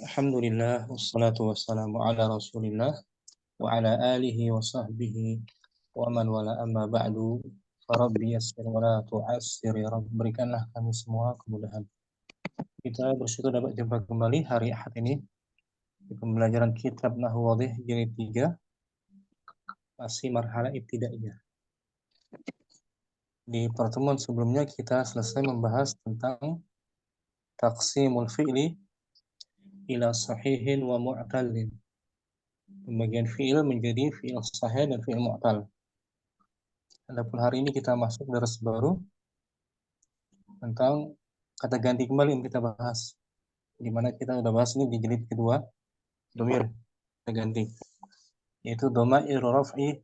Alhamdulillah, wassalatu wassalamu ala rasulillah wa ala alihi wa sahbihi wa man wala amma ba'du. Farabbi yassir wa la tu'assir ya Rabb, berikanlah kami semua kemudahan. Kita bersyukur dapat jumpa kembali hari Ahad ini di pembelajaran kitab Nahwu Wadhih jilid 3, masih marhalah ibtidaiyah. Di pertemuan sebelumnya kita selesai membahas tentang taqsimul fi'li ila sahihin wa mu'tallin. Pembagian fi'il menjadi fi'il sahih dan fi'il mu'tal. Adapun hari ini kita masuk dars baru tentang kata ganti kembali yang kita bahas. Di mana kita udah bahas ini di jilid kedua, dhamir kata ganti. Yaitu dhamair raf'i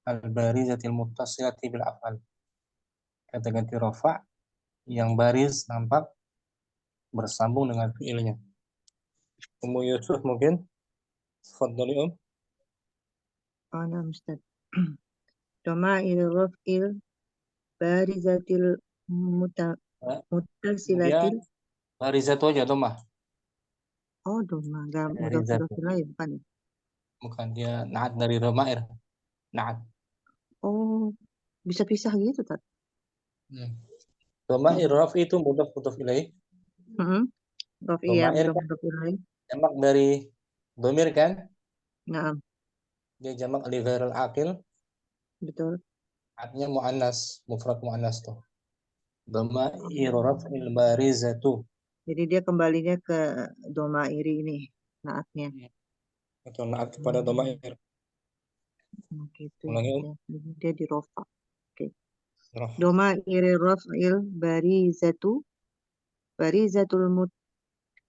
al-barizatil muttasilati bil af'al. Kata ganti rafa' yang baris nampak bersambung dengan fi'ilnya. Ummu Yusuf mungkin? Tafadhali Nah, Ustaz. Dhamair raf'il barizatil Kemudian muttasilatil. barizatu aja dhamah. Oh, doma, enggak Barizatu. mudhaf ilaih bukan ya? Bukan, dia na'at dari dhamair. Na'at. Oh, bisa pisah gitu, Tat. Dhamair raf'i itu mudhaf ilaih. Raf'i ya, Dhamair kan mudhaf ilaih. jamak dari dhamir kan? Nah, Dia jamak li ghairil aqil, betul. artinya muannas, mufrad muannas tuh. Dhamair raf'il barizatu. Jadi dia kembalinya ke domairi ini, naatnya. Atau naat kepada dhamair. Gitu Ulangi ya. Dia di rofa. Oke. Raf. Domair raf'il barizatul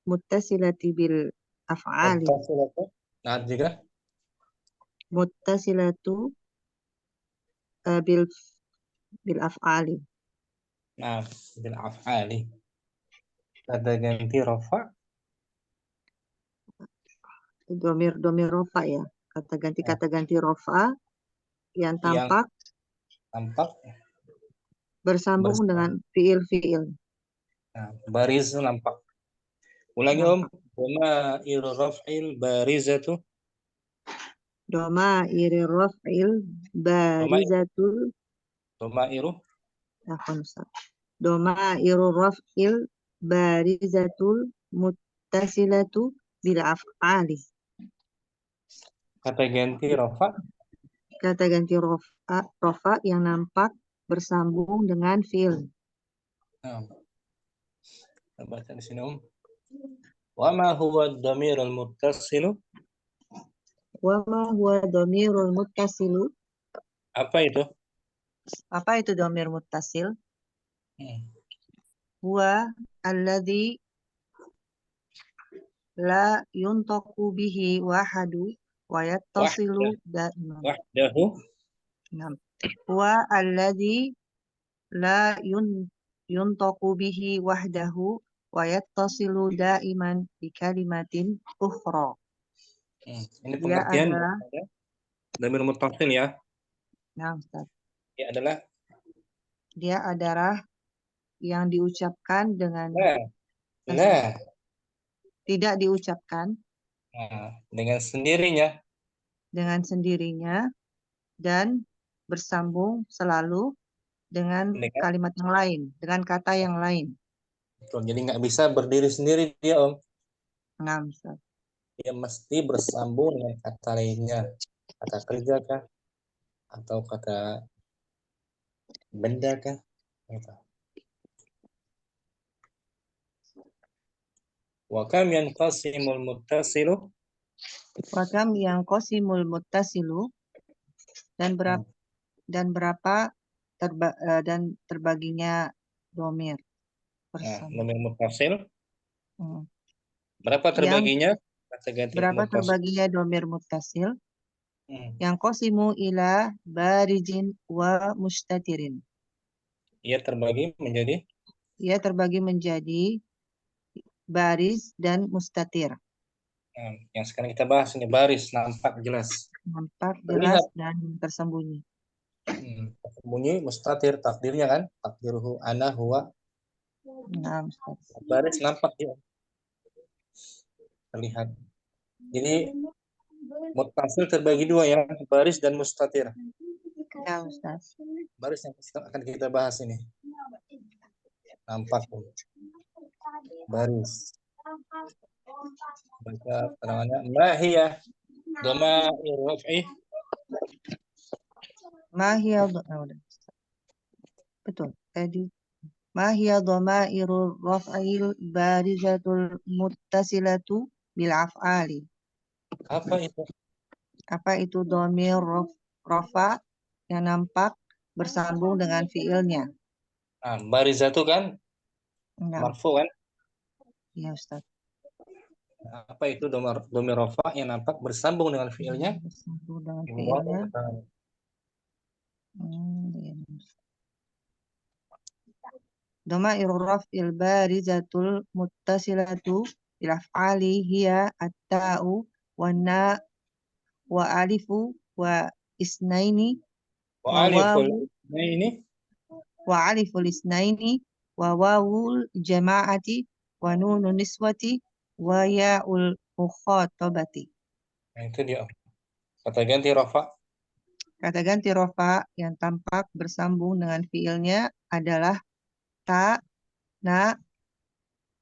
muttasilati bil af'ali. Muttasilatu. Naat juga. Muttasilatu bil af'ali. Nah, bil af'ali. Kata ganti rafa. Domir rofa ya. Kata ganti rofa yang Yang tampak tampak bersambung dengan fiil-fiil. Nah, baris nampak. Ulangi Nampak. Dhamair raf'il barizatu. Domair raf'il barizatul Dhamairu. Domair raf'il barizatul muttasilatu bil af'ali. Kata ganti rafa. Kata ganti rofa yang nampak bersambung dengan fiil. Nah, kita baca di sini Wa ma huwa ad-dhamir al-muttasilu? Wa ma huwa dhamirul muttasilu? Apa itu? Apa itu dhamir muttasil? Huwa alladhi la yuntaqu bihi wahadu wa yattasilu da'iman. Wahdahu. Huwa alladhi la yuntaqu bihi wahdahu wa yattasilu da'iman bi kalimatin ukhra. Ini Dia pengertian adalah dhamir muttasil ya. Ustaz. Dia adalah yang diucapkan dengan Nah, tidak diucapkan dengan sendirinya. Dengan sendirinya dan bersambung selalu dengan kalimat yang lain, dengan kata yang lain. Betul, jadi nggak bisa berdiri sendiri dia, Om. Nah, Ustaz. Dia mesti bersambung dengan kata lainnya. Kata kerja kah? Atau kata benda kah? Gitu. Wa kam yanqasimul muttasilu? Wa kam yanqasimul muttasilu? Dan berapa terbaginya dhamir? Dhamir muttasil. Berapa terbaginya dhamir muttasil? Yang qasimu ila barizin wa mustatirin. Ia terbagi menjadi baris dan mustatir. Yang sekarang kita bahas ini baris, nampak jelas. Nampak jelas dan tersembunyi. Tersembunyi, mustatir, takdirnya kan? Takdiruhu ana huwa. Nah, baris nampak ya. terlihat. Jadi muttasil terbagi dua ya, baris dan mustatir. Ya, Ustaz. Baris yang akan kita bahas ini. Nampak baris. Baca keterangannya. Mahiyah dhama'ir raf'i. Udah. Betul. Tadi hiya dhamairur raf'il barizatul muttasilatu bil af'ali. Apa itu? Apa itu dhamir rafa yang nampak bersambung dengan fiilnya? Nah, barizatu kan Nah, marfu kan? ya Ustaz. Apa itu dhamir rafa yang nampak bersambung dengan fiilnya? Bersambung dengan Ibu fiilnya. bawa Ya. Dhamairur raf'il barizatul muttasilatu bil af'ali hiya at-ta'u wan na wa alifu wa isnaini wa Wa'aliful. wawu Nah ini wa aliful isnaini wa wawul jama'ati wa nunun niswati wa ya'ul mukhatabati. nah, itu dia. Kata ganti rafa. Kata ganti rofa yang tampak bersambung dengan fiilnya adalah ta, na,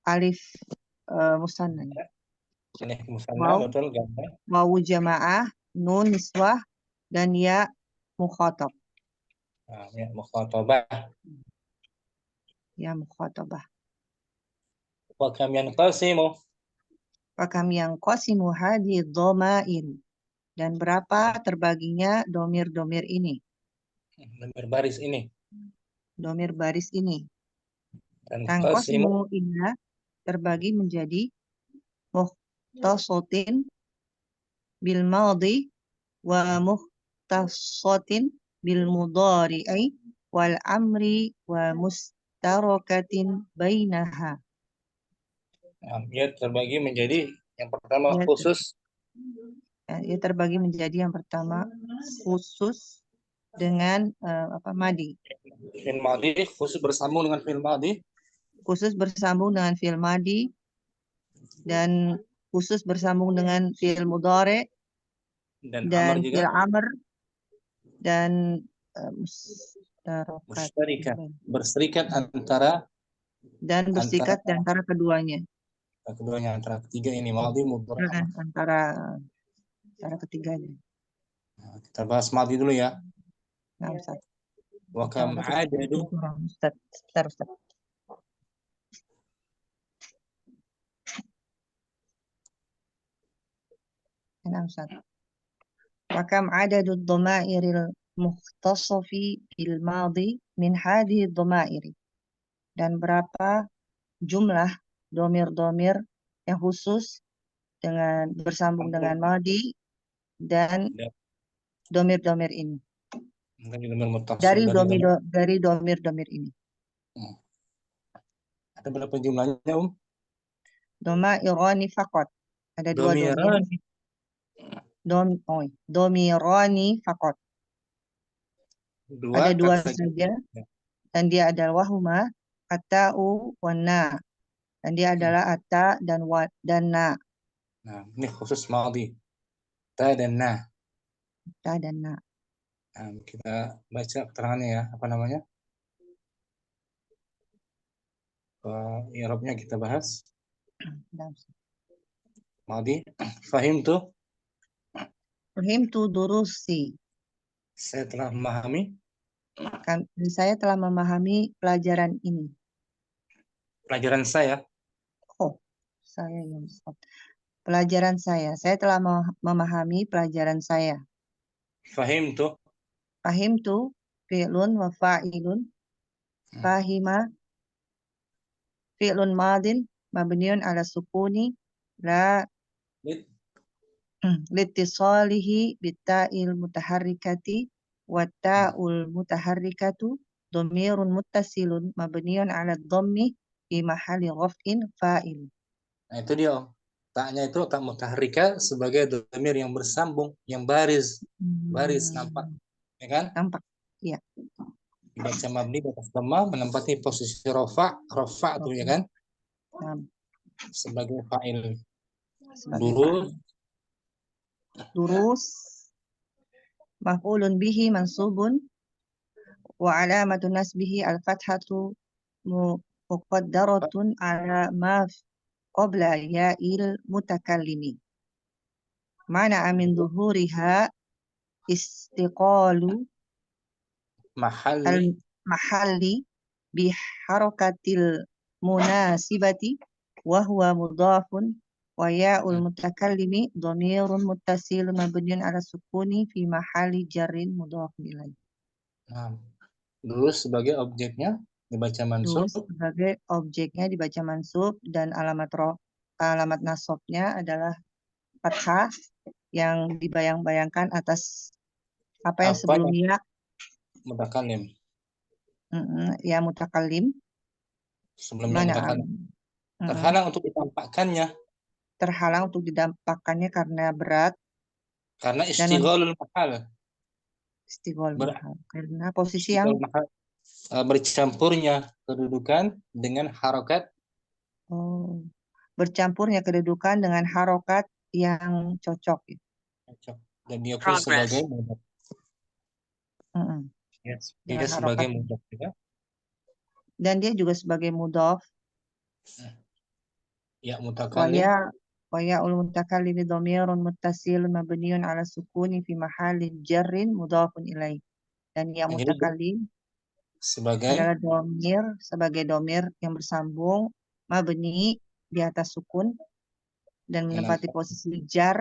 alif musanna. Ini musanna Waw, betul gambar. wawu jamaah, nun niswah, dan ya mukhatab. Nah, ya mukhatabah. Ya mukhatabah. Wa kam yanqasimu. Fakam yang qasimu hadi dhamair. Dan berapa terbaginya domir-domir ini? Dhamir baris ini. Domir baris ini. Dan Yang qasimu qasimu inna terbagi menjadi mukhtasatin bil madhi wa mukhtasatin bil mudhari'i wal amri wa mustarakatin bainaha. nah, ya terbagi menjadi yang pertama Ya, khusus. ia terbagi menjadi yang pertama khusus dengan madi. Fi'il madhi khusus bersambung dengan fi'il madhi. Khusus bersambung dengan fi'il madi dan khusus bersambung dengan fi'il mudhari Dan dan amr juga. fi'il amr dan Mustarika. Berserikat antara dan bersikat di antara keduanya. keduanya, antara ketiga ini madhi mudhari amr. Antara ketiganya. Nah, kita bahas madhi dulu ya. Nah, Ustaz. Wa kam adadu. Ustaz. Nah, Ustaz. Wa kam adadu dhamairil mukhtasafi bil madhi min hadhihi dhamairi. Dan berapa jumlah domir-domir yang khusus dengan bersambung dengan madi dan domir-domir ini. Dari domir-domir ini. Ada berapa jumlahnya, Domairani fakot. Ada dua domir. Domirani fakot. Ada dua saja. Dan dia adalah wahuma, ata'u, wana. Dan dia adalah ata dan na. Nah, ini khusus madhi. Ta dan na. Ta dan na. Nah, kita baca keterangannya ya. Apa namanya? I'rabnya kita bahas. Madhi. Fahimtu. Fahimtu durusi. Saya telah memahami. Saya telah memahami pelajaran ini. Pelajaran saya. Oh, saya yang pelajaran saya. Saya telah memahami pelajaran saya. Fahimtu. Fahimtu fi'lun wa fa'ilun. Fahima fi'lun madin mabniun ala sukuni la litisalihi bitta'il mutaharrikati wa ta'ul mutaharrikatu dhamirun muttasilun mabniun ala dhammi fi mahalli raf'in fa'il. Nah, itu dia, Om. Taknya itu tak mutaharrika sebagai dhamir yang bersambung, yang baris. Baris nampak. Ya kan? Nampak. Iya. Dibaca mabni batas dhamma menempati posisi rafa tuh ya kan? Sebagai fa'il. sebagai Durus. fa'il. Durus maf'ulun bihi mansubun wa alamatu nasbihi al-fathatu muqaddaratun ala ma qabla ya'il mutakallimi. Mana min zuhuriha istiqalu Mahalli. al-mahalli biharakatil munasibati wa huwa mudhafun wa ya'ul mutakallimi dhamirun muttasilun mabniun ala sukuni fi mahalli jarrin mudhafun ilaih. Nah, durus sebagai objeknya dibaca mansub. Durus sebagai objeknya dibaca mansub dan alamat nasabnya adalah fathah yang dibayang-bayangkan atas apa yang Apa yang sebelumnya mutakallim? ya mutakallim. Sebelumnya Mana mutakallim. Terhalang untuk ditampakkannya. Terhalang untuk didampakkannya karena berat Karena dan istighalul mahal. istigol mahal. Karena posisi yang Istighalul mahal. Bercampurnya kedudukan dengan harokat. Bercampurnya kedudukan dengan harokat yang cocok. Dan dia pun sebagai mudhaf. Yes. Dia sebagai mudhaf juga. Dan dia juga sebagai mudhaf. Ya mutakallim. Wa ya'ul mutakallim dhamirun muttasilun mabniun ala sukuni fi mahalli jarrin mudhafun ilaih. Dan ya mutakallim adalah sebagai domir yang bersambung mabni di atas sukun dan menempati posisi jar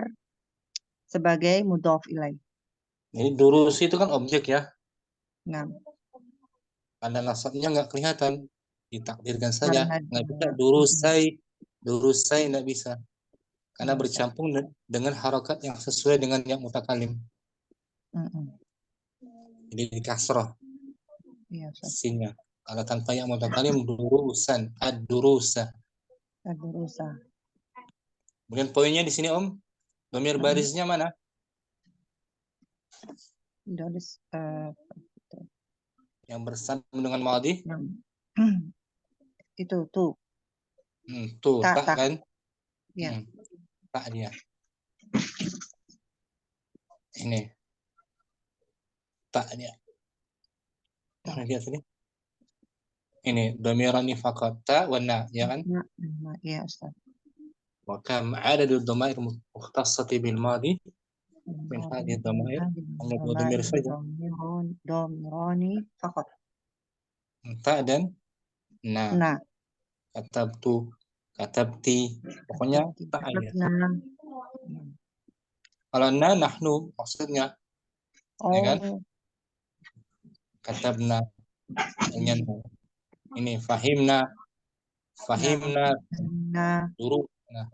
sebagai mudhaf ilaih. Jadi durus itu kan objek ya. Nah, tanda nasabnya nggak kelihatan, ditakdirkan saja. Nggak bisa durusai nggak bisa. Karena bercampur dengan harokat yang sesuai dengan yang mutakalim. Jadi di kasroh. Sinnya. Kalau tanpa yang mutakalim durusan, ad-durusa. Kemudian poinnya di sini Om, dhamir barisnya mana? Yang bersambung dengan madhi? Itu tuh. Tuh, tak kan? Ya. Tak dia. Ini. Tak dia. Mana dia sini? Ini dhamirani faqat ta wa na, ya kan? Ya, Ustaz. Wa kam adadu dhamair mukhtassati bil madhi min hadhihi dhamair, hanya dua dhamir saja. Dhamirani faqat. Ta dan na. Katabtu, katabti, pokoknya ta aja. Kalau na nahnu maksudnya, ya kan? Katabna, ini fahimna, duru. Nah.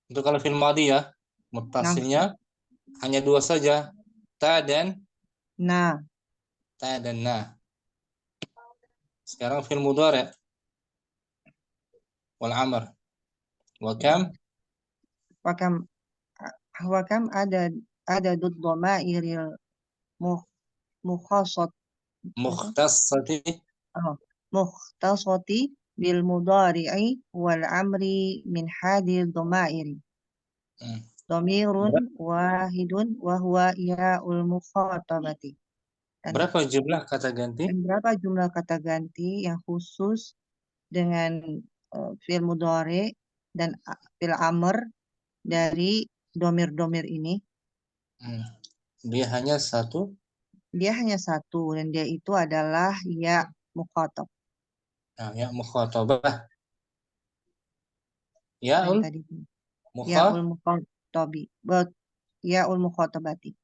Untuk kalau fil madhi ya, muttasilnya hanya dua saja, ta dan na. Ta dan na. Sekarang fil mudhari' wal amr. Wa kam ada dud dhamairil mukhtasati bil mudhari'i wal amri min hadhil dhamairi. Dhamirun wahidun wa huwa ya'ul mukhatabati. Berapa jumlah kata ganti? Berapa jumlah kata ganti yang khusus dengan fi'il mudhari dan fi'il amr dari domir-domir ini? Dia hanya satu. Dia hanya satu dan dia itu adalah ya mukhatab. Nah, ya mukhatabah. Ya'ul mukhatabi. Ya'ul mukhatabati.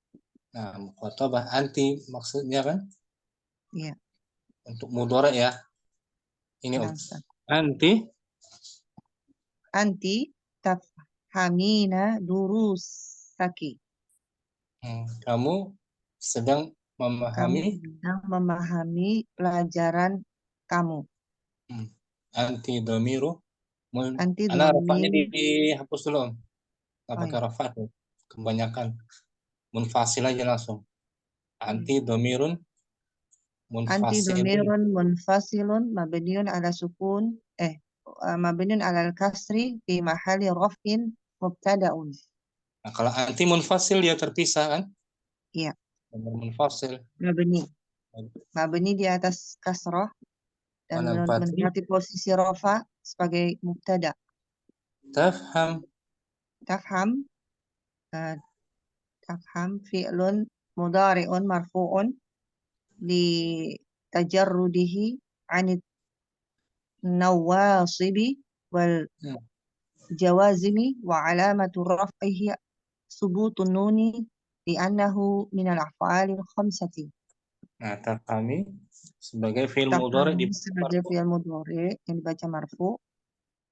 Nah, mukhatabah anti maksudnya kan? Iya. Untuk mudhari ya. Ini anti tafhamina durusaki. Kamu sedang memahami pelajaran kamu. Anti dhamiru. Anak rafa'nya dihapus dulu. Nggak pakai rafa' tuh. Kebanyakan. Munfasil aja langsung. Anti dhamirun munfasilun mabniun ala sukun mabniun 'alal kasri fi mahalli raf'in mubtada'un. Nah, kalau anti munfasil dia terpisah kan? Iya. Munfasil. Mabni di atas kasrah dan menempati posisi rafa sebagai mubtada. Tafham. Tafham fi'lun mudhari'un marfu'un li tajarrudihi 'anit nawasibi wal jawazimi wa 'alamatu raf'ihi subutun nuni li'annahu minal af'alil khamsati. Nah, tafhami sebagai fi'il mudhari sebagai fi'il mudhari yang dibaca marfu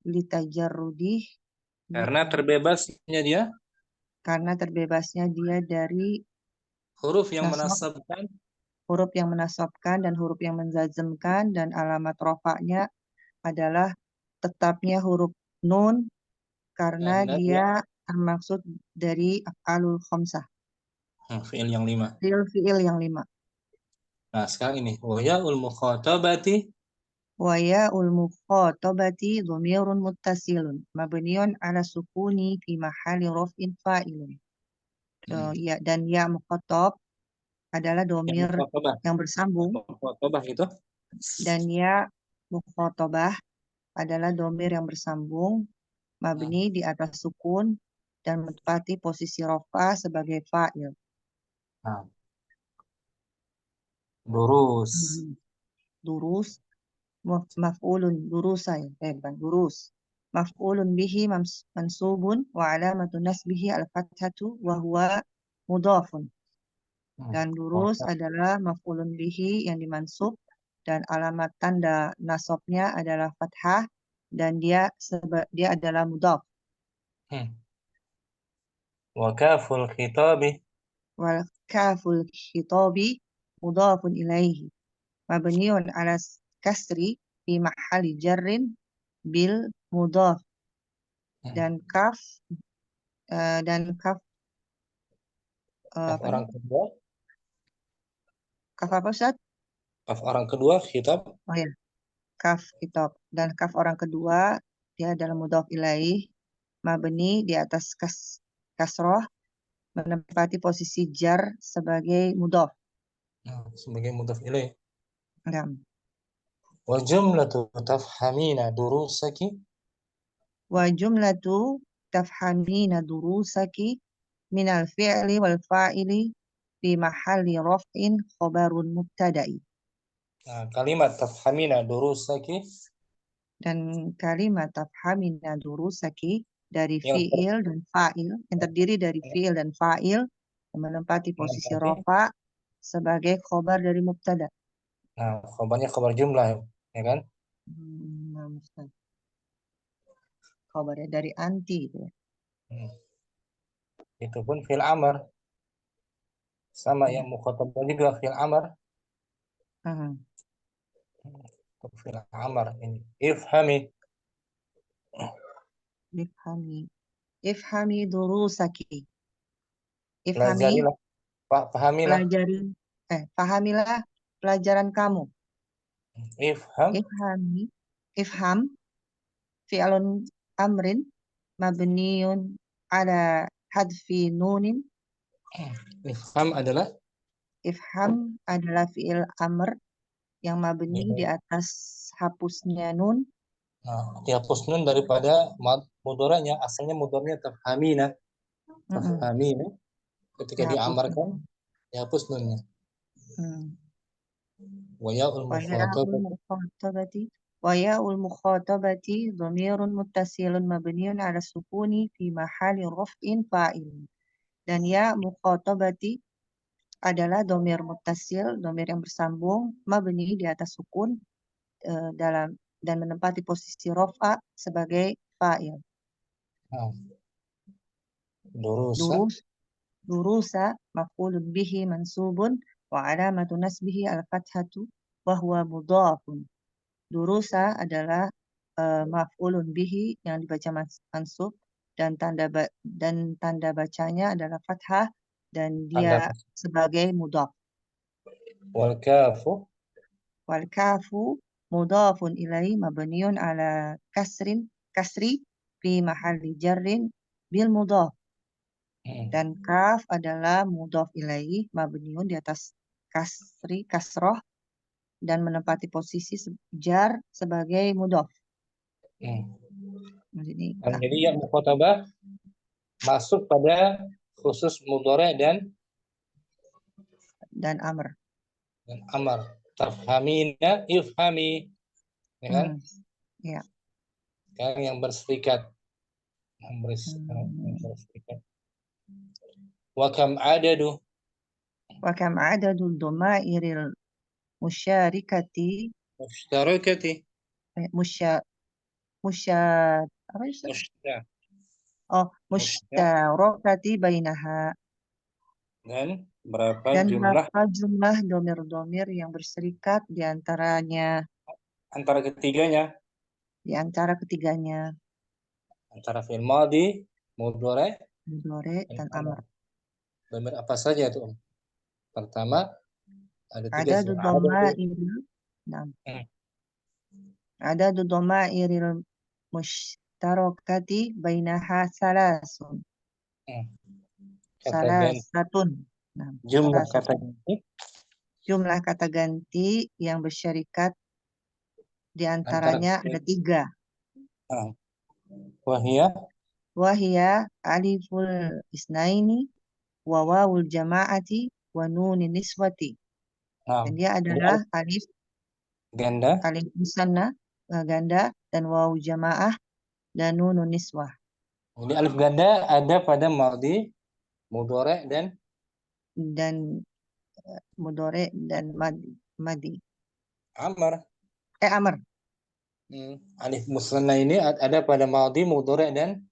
li tajarrudih karena terbebasnya dia, karena terbebasnya dia dari huruf yang nasab, menasabkan, huruf yang menasabkan dan huruf yang menjazmkan, dan alamat rofaknya adalah tetapnya huruf nun karena dia termaksud dari af'alul khamsah. Fi'il yang 5. Fi'il yang 5. Nah, sekarang ini wa ya'ul mukhatabati dhamirun muttasilun mabniun 'ala sukuni fi mahalli raf'in fa'ilun. Ya, dan ya mukhatab adalah domir yang bersambung. Itu. Dan ya mukhatabah adalah domir yang bersambung mabni di atas sukun dan menempati posisi rafa sebagai fa'il. Nah. Durus. Durus maf'ulun durusa ya, bukan durus. Maf'ulun bihi mansubun wa alamatu nasbihi al-fathatu wa huwa mudhafun. Dan durus adalah maf'ulun bihi yang dimansub dan alamat tanda nasabnya adalah fathah dan dia adalah mudhaf. Wa kaful khitabi. Wal kaful khitabi mudhafun ilaihi mabniun 'ala kasri fi mahalli jarrin bil mudhaf. Dan kaf Orang kedua. Kaf apa, Ustaz? Kaf orang kedua khitab. Oh ya. Kaf khitab. Dan kaf orang kedua dia adalah mudhaf ilaih mabni di atas kasroh menempati posisi jar sebagai mudhaf. Sebagai mudhaf ilaih. Nah. Wa jumlatu tafhamina durusaki. Wa jumlatu tafhamina durusaki minal fi'li wal fa'ili fi mahalli raf'in khabarun mubtada'i. Nah, kalimat tafhamina durusaki. Dan kalimat tafhamina durusaki dari fi'il dan fa'il yang terdiri dari fi'il dan fa'il yang menempati posisi rafa sebagai khobar dari mubtada. Nah, khobarnya khobar jumlah ya kan? Khobarnya dari anti gitu ya. Itu pun fi'il amr. Sama yang mukhatabah juga fi'il amr. Fi'il amr ini. Ifhami. Ifhami durusaki. Pelajarilah. Pahamilah. Pahamilah pelajaran kamu. Ifham fi'lun amrin mabniun ala hadfi nunin. Ifham adalah fi'il amr yang mabni di atas hapusnya nun. Nah, dihapus nun daripada mudoranya, asalnya mudoranya tafhamina. Tafhamina. Ketika diamarkan, dihapus nunnya. Wa ya'ul mukhatabati dhamirun muttasilun mabniun 'ala sukuni fi mahalli raf'in fa'il. Dan ya mukhatabati adalah dhamir muttasil, dhamir yang bersambung mabni di atas sukun dan menempati posisi rafa sebagai fa'il. Durusa maf'ulun bihi mansubun wa 'alamatu nasbihi al-fathatu wa huwa mudhafun. Durusa adalah maf'ulun bihi yang dibaca mansub dan tanda bacanya adalah fathah dan dia sebagai mudhaf. Wal kafu mudhafun ilaihi mabniun ala kasri fi mahalli jarrin bil mudhaf. Dan kaf adalah mudhaf ilaihi mabniun di atas kasroh dan menempati posisi jar sebagai mudhaf. Jadi ya mukhatabah masuk pada khusus mudhari dan amr. Dan amar. Tafhamina ifhami. Ya kan? Ya. Kan yang berserikat. Yang berserikat. Wa kam adadu. Wa kam adadu dhamairil musyarakati. Apa itu? Musyarakati bainaha. Dan berapa jumlah domir-domir yang berserikat di antaranya? Antara ketiganya. Di antara ketiganya. Antara fi'il madhi, mudhari, dan amr. Domir apa saja itu, Om? Pertama, ada tiga. Ada dhamairil mushtarakati bainaha salasun. Salasatun. Jumlah kata ganti yang bersyarikat di antaranya ada 3. Wahia aliful isnaini wa wawul jama'ati wa nunin niswati. Dan dia adalah alif ganda, alif musanna ganda, dan wawu jamaah dan nunun niswah. Jadi alif ganda ada pada madhi, mudhari dan mudhari dan madi. Amr. Amr. Alif musanna ini ada pada madhi, mudhari dan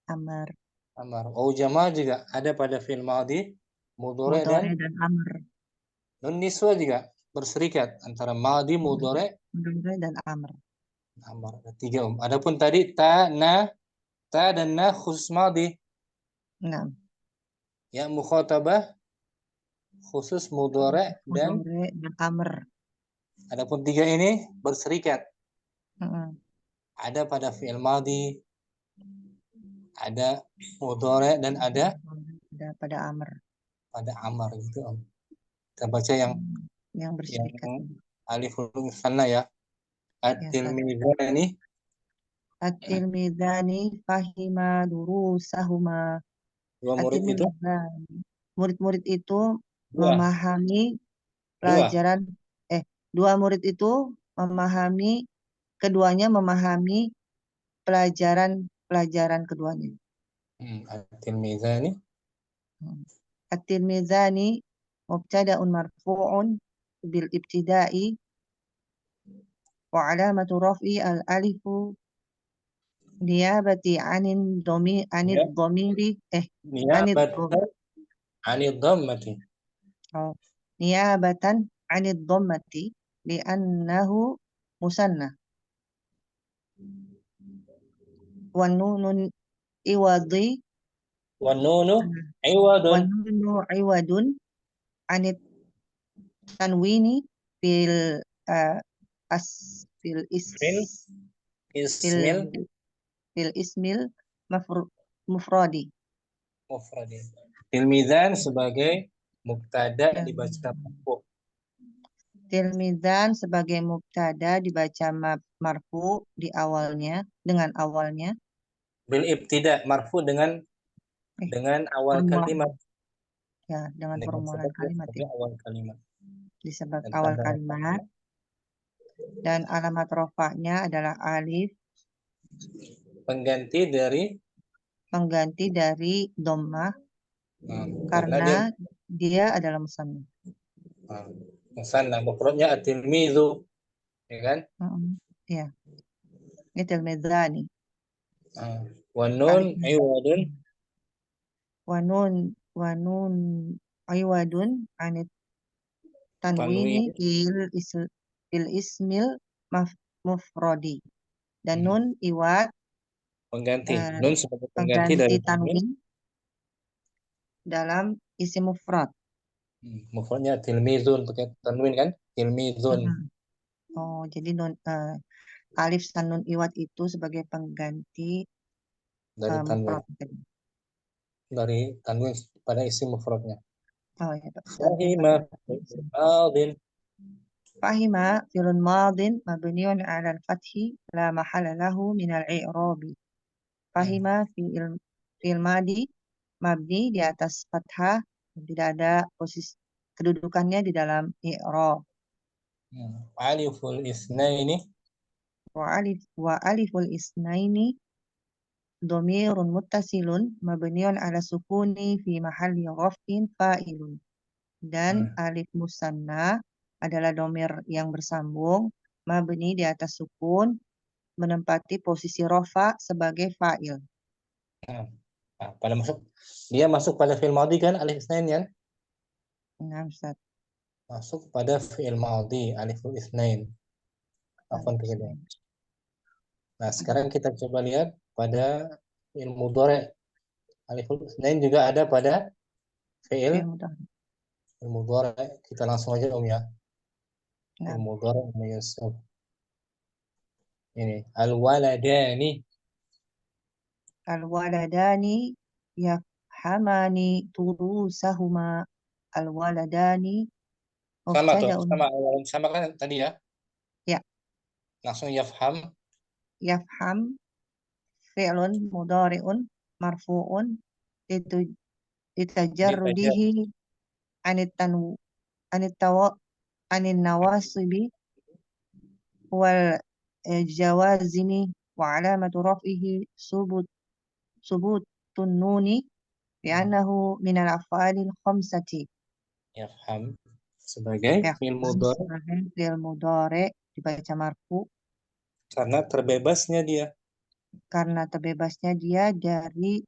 amr. Wawu jamaah juga ada pada fi'il madhi, mudhari dan amr. Nun niswa juga berserikat antara madhi, mudhari dan amr. Ada 3, Om. Adapun tadi ta dan na khusus madhi. Ya mukhatabah khusus mudhari dan amr. Adapun 3 ini berserikat. Ada pada fi'il madhi, ada mudhari dan ada pada amr. Pada amr gitu, Om. Kita baca yang berserikat. Aliful musanna ya. At-Tirmidzi. At-Tirmidzi fahima durusahuma. Murid-murid itu memahami pelajaran. Dua murid itu memahami, keduanya memahami pelajaran keduanya. At-Tirmidzi mubtada'un marfu'un bil ibtida'i wa alamatu raf'i al-alifu niyabati anid dhamiri niyabatan anid dhammati li'annahu musanna wa nunun iwadun anid tanwini fil ismil mufradi. Tilmizan sebagai mubtada dibaca marfu. Tilmizan sebagai mubtada dibaca marfu di awalnya dengan awalnya bil ibtida, marfu dengan awal kalimat. Ya, dengan permulaan kalimat. Awal kalimat. Disebut awal kalimat. Dan alamat rofa'nya adalah alif. Pengganti dari dhammah. Karena dia adalah musanna. Musanna, mufradnya at-tilmizu. Ya kan? Iya. Ini tilmizani. Wa nun iwadun. Wa nun iwadun anit tanwini fil ismil mufradi. Dan nun iwad pengganti. Nun sebagai pengganti dari tanwin dalam isim mufrad. Mufradnya tilmizun pakai tanwin kan? Tilmizun. Oh, jadi alif dan nun iwad itu sebagai pengganti dari tanwin, mufrad tadi. dari tanwin pada isim mufradnya. Oh ya, tanwin Fahima pada isim. madin. Fahima fi'lun madin mabniun 'ala al-fathi la mahalla lahu min al-i'rab. Fahima fi'il madi mabni di atas fathah, tidak ada posisi kedudukannya di dalam i'rab. Aliful isnaini. Wa aliful isnaini dhamirun muttasilun mabniun 'ala sukuni fi mahalli raf'in fa'ilun. Dan alif musanna adalah domir yang bersambung mabni di atas sukun menempati posisi rofa sebagai fa'il. Nah, dia masuk pada fi'il madhi kan, alif isnain kan? Nah, Ustaz. Masuk pada fi'il madhi, aliful isnain. Afwan Alif kejadian. isnain. Nah, sekarang kita coba lihat pada fi'il mudhari. Aliful isnain juga ada pada fi'il Fi'il mudhari. mudhari. Kita langsung aja Om ya. Fi'il Nah, mudhari Yusuf. Ini al-waladani. al-waladani yafhamani turusahuma. Al-waladani Sama tuh, mubtada'un. sama kan tadi ya. Ya, Langsung yafham. yafham fi'lun mudhari'un marfu'un Ditajar. litajarrudihi anit tanwu anit tawa anin nawasibi wal jawazimi wa alamatu raf'ihi subutun nuni li'annahu minal af'alil khamsati. Yafham sebagai Ya, fi'il mudhari sebagai fi'il mudhari dibaca marfu karena terbebasnya dia. karena terbebasnya dia dari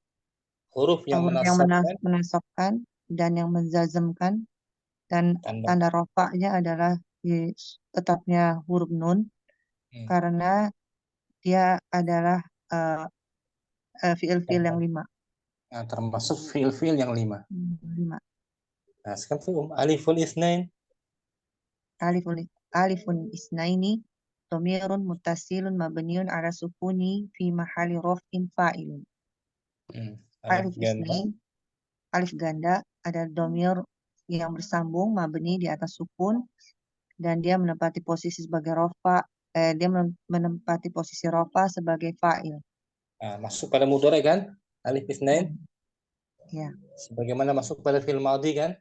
Huruf yang huruf yang menasabkan menasabkan dan yang menzazamkan, dan tanda. tanda rofaknya adalah tetapnya huruf nun karena dia adalah uh, fiil-fiil yang lima. Nah, termasuk fiil-fiil yang 5. Lima. Nah, sekarang aliful isnain. Alifun isnaini dhamirun muttasilun mabniun ala sukuni fi mahali raf'in fa'ilun. Alif Alif ganda. isnain, alif ganda ada dhamir yang bersambung mabni di atas sukun dan dia menempati posisi sebagai dia menempati posisi rofa sebagai fa'il. Nah, masuk pada mudhari kan? Alif isnain. Ya. Sebagaimana masuk pada fi'il madhi kan?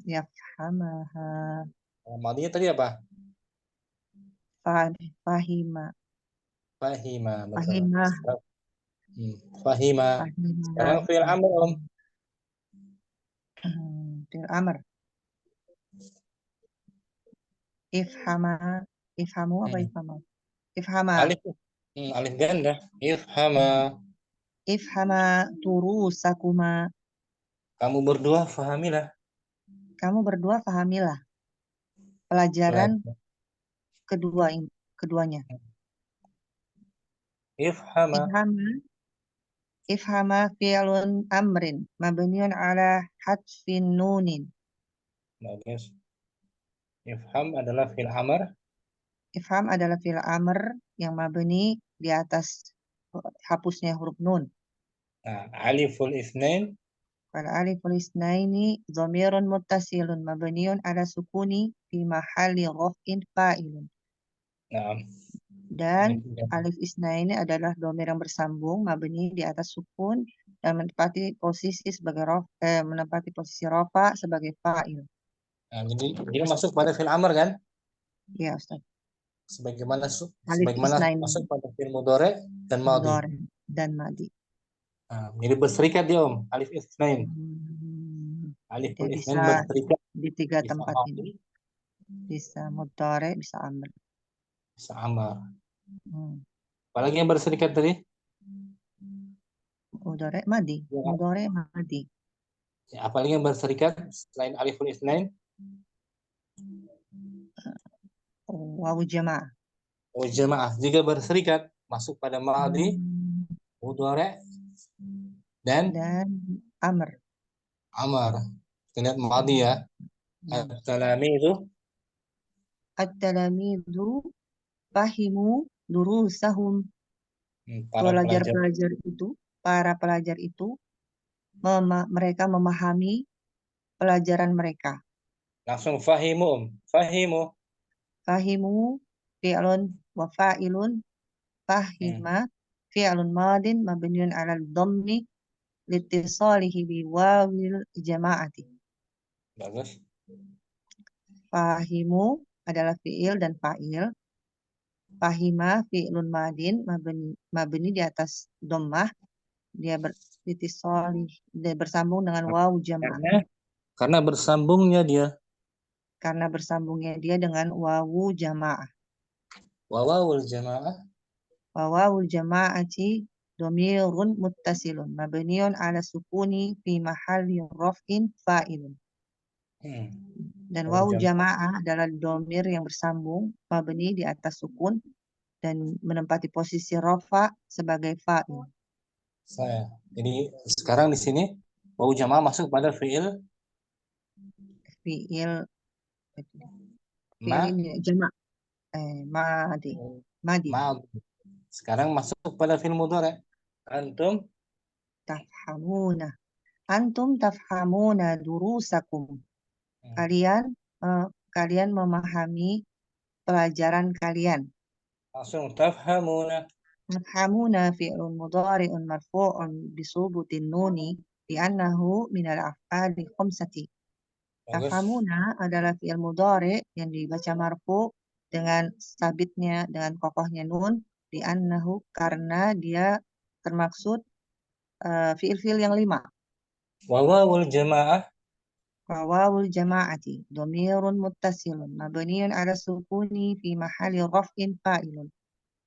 Yafhamaha. Madhinya tadi apa? Fahima. Fahima, betul. Fahima. Fahima. Sekarang fi'il amr Om. Fi'il amr. Ifhama. Ifhamu apa ifhama? Ifhama. Alif ganda. Ifhama. Ifhama turusakuma. Kamu berdua fahamilah. Kamu berdua fahamilah pelajaran keduanya. Ifhama. Ifhama fi'lun amrin mabniun ala hadfin nunin. Bagus. Ifham adalah fi'il amr. Ifham adalah fi'il amr yang mabni di atas hapusnya huruf nun. Nah, aliful isnain. Wal aliful isnaini dhamirun muttasilun mabniun ala sukuni fi mahalli raf'in fa'ilun. Nah, Dan alif isnaini adalah dhamir yang bersambung mabni di atas sukun dan menempati posisi rafa sebagai fa'il. Nah, jadi dia masuk pada fi'il amr kan? Ya, Ustaz. Sebagaimana Alif isnaini masuk pada fi'il mudhari dan madhi. Dan madhi. Nah, jadi berserikat dia Om, alif isnain. Alif isnain berserikat di tiga bisa tempat madhi, ini. Bisa mudhari, bisa amr. bisa amr. Apalagi yang berserikat tadi? Mudhari madhi. Mudhari madhi. Ya, apalagi yang berserikat selain aliful isnain? Wawu jamaah. Wawu jamaah juga berserikat masuk pada madhi, mudhari dan amr. Amar. Kita lihat madhi ya. At-talamizu. at-talamidu fahimu durusahum. Para pelajar. Pelajar-pelajar itu, para pelajar itu, mereka memahami pelajaran mereka. Langsung fahimu. Fahimu. Fahimu fi'lun wa fa'ilun. Fahima fi'lun madin mabniun 'ala dhammi litisalihi bi wawil jama'ati. Bagus. Fahimu adalah fi'il dan fa'il. Fahima fi'lun madin mabni di atas dhammah, dia dia bersambung dengan waw jama'ah. Karena bersambungnya dia. Karena bersambungnya dia dengan wawu jama'ah. Wawawul jama'ah. Wawawul jama'ati domirun muttasilun mabniun ala sukuni fi mahalli raf'in fa'ilun. Dan wawu jama'ah adalah domir yang bersambung mabni di atas sukun dan menempati posisi rafa sebagai fa'il. Jadi sekarang di sini wawu jama'ah masuk pada fi'il jama' madi. Madi. Sekarang masuk pada fi'il mudhari'. Antum tafhamuna. Antum tafhamuna durusakum. Kalian memahami pelajaran kalian. Langsung tafhamuna. Tafhamuna fi'lun mudhari'un marfu'un bisubutin nuni li'annahu minal af'ali khamsati. Tafhamuna adalah fi'il mudhari' yang dibaca marfu' dengan sabitnya, dengan kokohnya nun, li'annahu karena dia termaksud fi'il-fi'il yang 5. Wawawul jama'ah. Wawawul jama'ati domirun muttasilun mabniun ala sukuni fi mahali raf'in fa'ilun.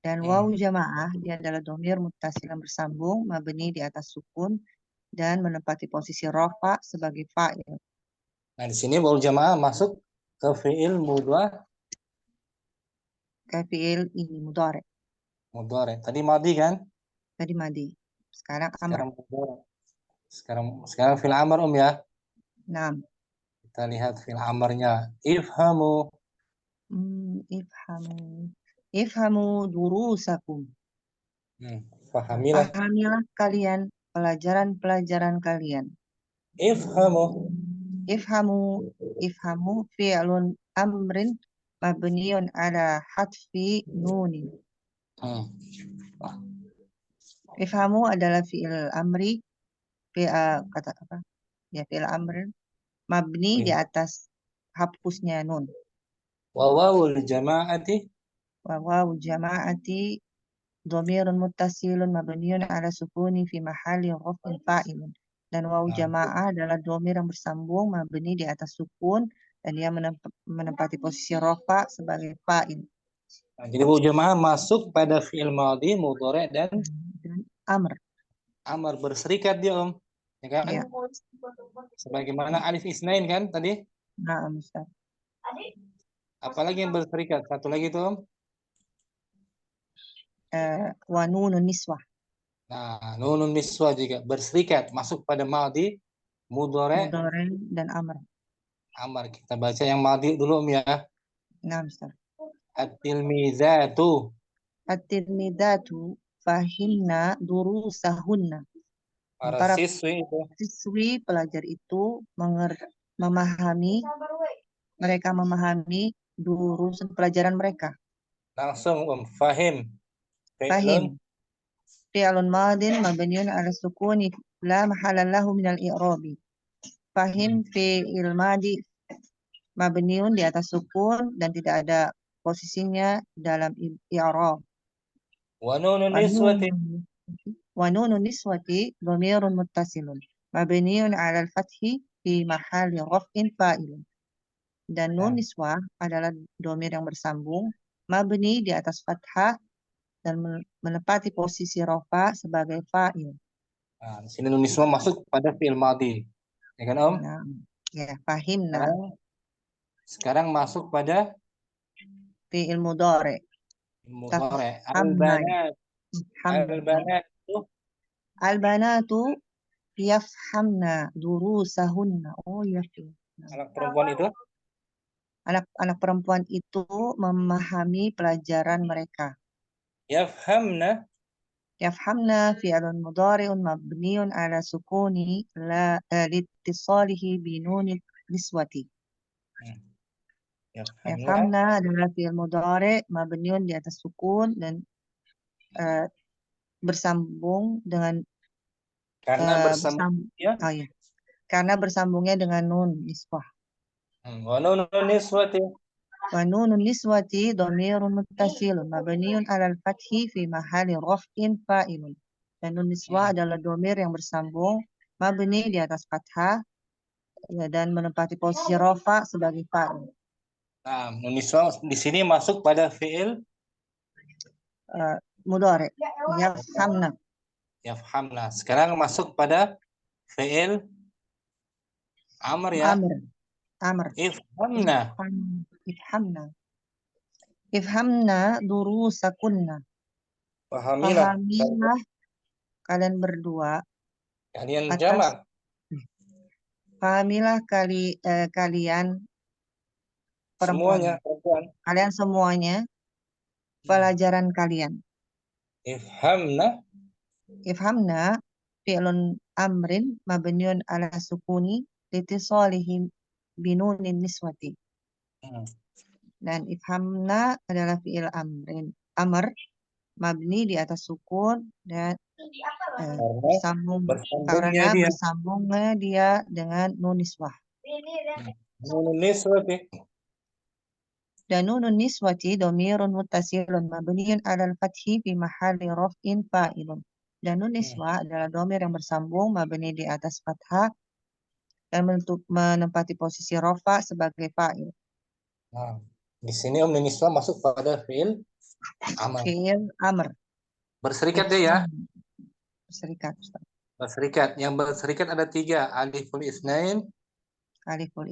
Dan wawu jama'ah dia adalah domir muttasil yang bersambung mabni di atas sukun dan menempati posisi rafa sebagai fa'il. Nah, di sini wawu jama'ah masuk ke fi'il mudhari'. Ke fi'il ini mudhari'. Mudhari'. Tadi madi kan? Tadi madi. Sekarang amr. Sekarang fi'il amr ya. Nah. Kita lihat fi'il amrnya. Ifhamu. Ifhamu durusakum. Pahamilah kalian pelajaran-pelajaran kalian. Ifhamu fi'lun amrin mabniun ala hatfi nunin. Ifhamu adalah fi'il amri, kata apa? Ya, fi'il amrin mabni di atas hapusnya nun. Wawawul jama'ati. Wawawul jama'ati domirun muttasilun mabniun ala sukuni fi mahali raf'in fa'ilun. Dan wawu jama'ah adalah domir yang bersambung mabni di atas sukun dan dia menempati posisi rafa sebagai fa'il. Nah, jadi wawu jama'ah masuk pada fi'il madhi, mudhari' dan amr. Amr berserikat dia, Om. Ya kan? Ya. Sebagaimana alif isnain kan tadi? Nah, Ustaz. Apalagi yang berserikat? Satu lagi tuh, Om. Wa nunun niswah. Nah, nunun niswah juga berserikat masuk pada madhi, mudhari' dan amr. Amr. Kita baca yang madhi dulu, Om ya. Nah, Ustaz. At-tilmizatu. At-tilmizatu fahimna durusahunna. Para siswi itu. Siswi pelajar itu mereka memahami durusan pelajaran mereka. Langsung, Om. Fahim. Fahim. Fi'lun madin mabniun ala sukuni la mahala lahu minal i'rabi. Fahim fi'il madi mabniun di atas sukun dan tidak ada posisinya dalam i'rab. Wa nunun niswati. Wa nunun niswati dhamirun muttasilun mabniun 'ala al-fathi fi mahali raf'in fa'ilun. Dan nun niswah adalah domir yang bersambung mabni di atas fathah dan menempati posisi rafa sebagai fa'il. Nah, di sini nun niswah masuk pada fi'il madhi. Ya kan, Om? Nah, ya, fahimna. Sekarang masuk pada fi'il mudhari'. Al-banatu yafhamna durusahunna. Oh, ya. Anak perempuan itu? Anak-anak perempuan itu memahami pelajaran mereka. Yafhamna. Yafhamna fi'lun mudhari'un mabniun ala sukuni la litisalihi binunil niswati. Yafhamna adalah fi'il mudhari' mabniun di atas sukun dan bersambung dengan karena bersambung ya. Oh ya. Karena bersambungnya dengan nun niswah. Wa nunun niswati. Wa nunun niswati dhamirun muttasilun mabniun 'ala al-fathi fi mahalli raf'in fa'ilun. Dan nun niswah adalah dhamir yang bersambung mabni di atas fathah dan menempati posisi rafa sebagai fa'il. Nah, nun niswah di sini masuk pada fi'il mudhari. Yafhamna. Yafhamna. Sekarang masuk pada fi'il amr ya. Amr. Ifhamna. Ifhamna. Ifhamna durusakunna. Pahamilah kalian berdua. Kalian jamak. Pahamilah kalian perempuan. Semuanya perempuan. Kalian semuanya pelajaran kalian. Ifhamna fi'lun amrin mabniun ala sukuni litisalihi binunin niswati. Dan ifhamna adalah fi'il amr mabni di atas sukun dan bersambungnya dia dengan nun niswah. Nun niswati. Dan nunun niswati dhamirun muttasilun mabniun 'alal fathi fi mahalli raf'in fa'ilun. Dan nun niswah adalah dhamir yang bersambung mabni di atas fathah dan menempati posisi rafa sebagai fa'il. Nah, di sini nun niswah masuk pada fi'il amr. Fi'il amr. Berserikat dia ya. Berserikat. Berserikat. Yang berserikat ada 3. Aliful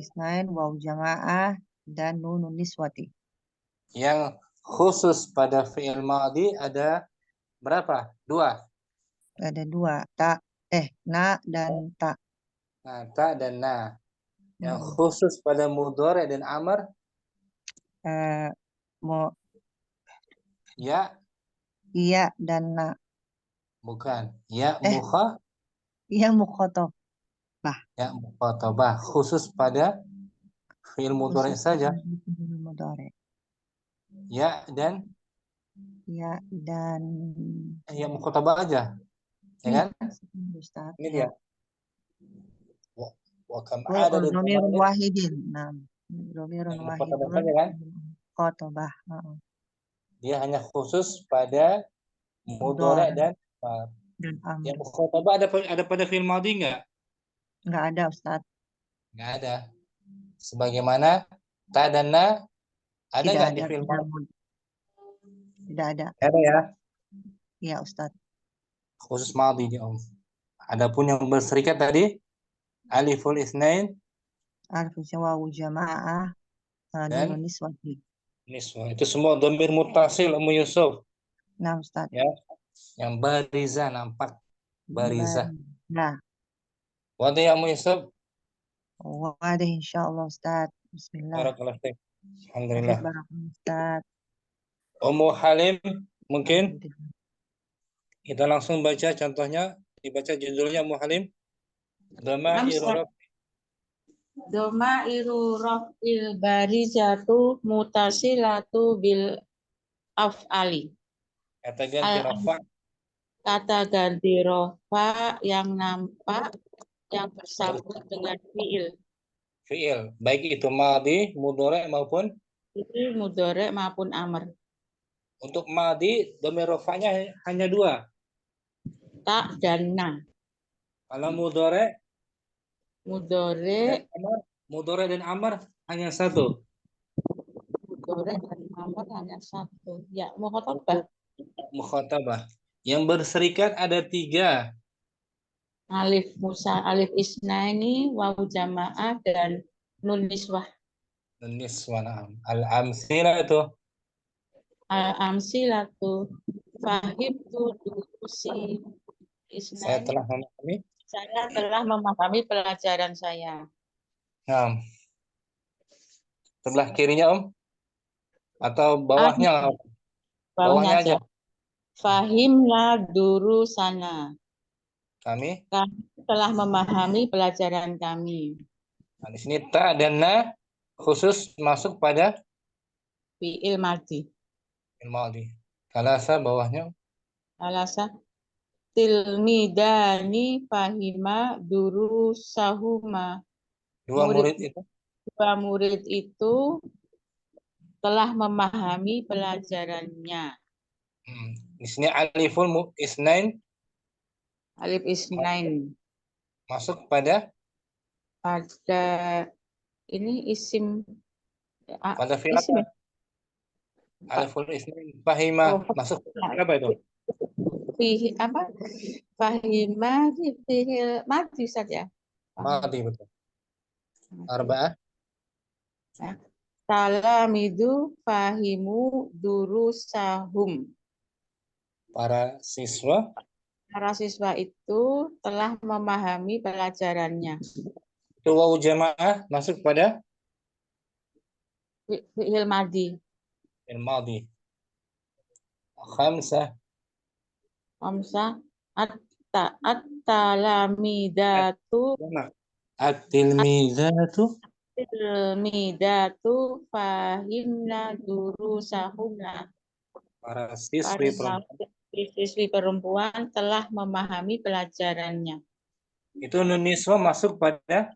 isnain, waw jamaah, dan nunun niswati. Yang khusus pada fi'il madhi ada berapa? 2. Ada 2. Na dan ta. Nah, ta dan na. Yang khusus pada mudhari dan amr ya dan na. Bukan. Ya mukhatabah. Ya mukhatabah. Khusus pada fi'il mudhari saja. Ya dan ya mukhatabah aja. Ya kan? Ini dia. Wa kam adadun dhamirun wahidin. Nah, dhamirun wahidun. Mukhatabah. Dia hanya khusus pada mudhari dan amr. Yang mukhatabah ada pada fi'il madhi enggak? Enggak ada, Ustaz. Enggak ada. Sebagaimana ta dan na ada enggak di fi'il madhi? Tidak ada. Ada ya? Iya, Ustaz. Khusus madhi dia, Om. Adapun yang berserikat tadi aliful isnain, aliful wawu jamaah, dan niswati. Niswah. Itu semua dhamir muttasil, Ummu Yusuf. Nah, Ustaz. Ya. Yang bariza nampak. Bariza. Nah. Wadah ya Ummu Yusuf? Wadah insyaallah, Ustaz. Bismillah. Barakallahu fiik. Alhamdulillah. Barakallahu, Ustaz. Ummu Halim, mungkin kita langsung baca contohnya, dibaca judulnya Ummu Halim. Domairu raf'il barizatu mutasilatu bil af'ali. Kata ganti rafa. Kata ganti rafa yang nampak yang bersambung dengan fi'il. Fi'il, baik itu madhi, mudhari maupun amr. Untuk madhi, dhamir rafa'nya hanya 2. Ta dan na. Kalau mudhari dan amr hanya 1. Mudhari dan amr hanya 1. Ya, mukhatabah. Yang berserikat ada 3. Alif isnaini, waw jamaah, dan nun niswah. Nun niswah. Al-amsilatu. Al-amsilatu. Fahimtu durusi isnaini. Saya telah memahami pelajaran saya. Nah. Sebelah kirinya Om? Atau bawahnya? Bawahnya aja. aja. Fahimna durusana. Kami telah memahami pelajaran kami. Nah, di sini ta dan na khusus masuk pada Fi'il madhi. ilmaldi. Kalasa bawahnya. Alasa tilmidani fahima durusahuma. Dua murid itu. Dua murid itu telah memahami pelajarannya. Di sini aliful isnain Alif isnain. masuk pada ini isim pada fi'il isim. aliful isnain fahima masuk pada apa itu? Fihi apa? Fahima fi'il madhi saja. Madhi betul. Arba'ah. Talamidu fahimu durusahum. Para siswa itu telah memahami pelajarannya. Itu wawu jamaah masuk pada Fi'il madhi. fi'il madhi. Khamsah. At-talamidatu fahimna durusahumna. Para siswi perempuan telah memahami pelajarannya. Itu nun niswa masuk pada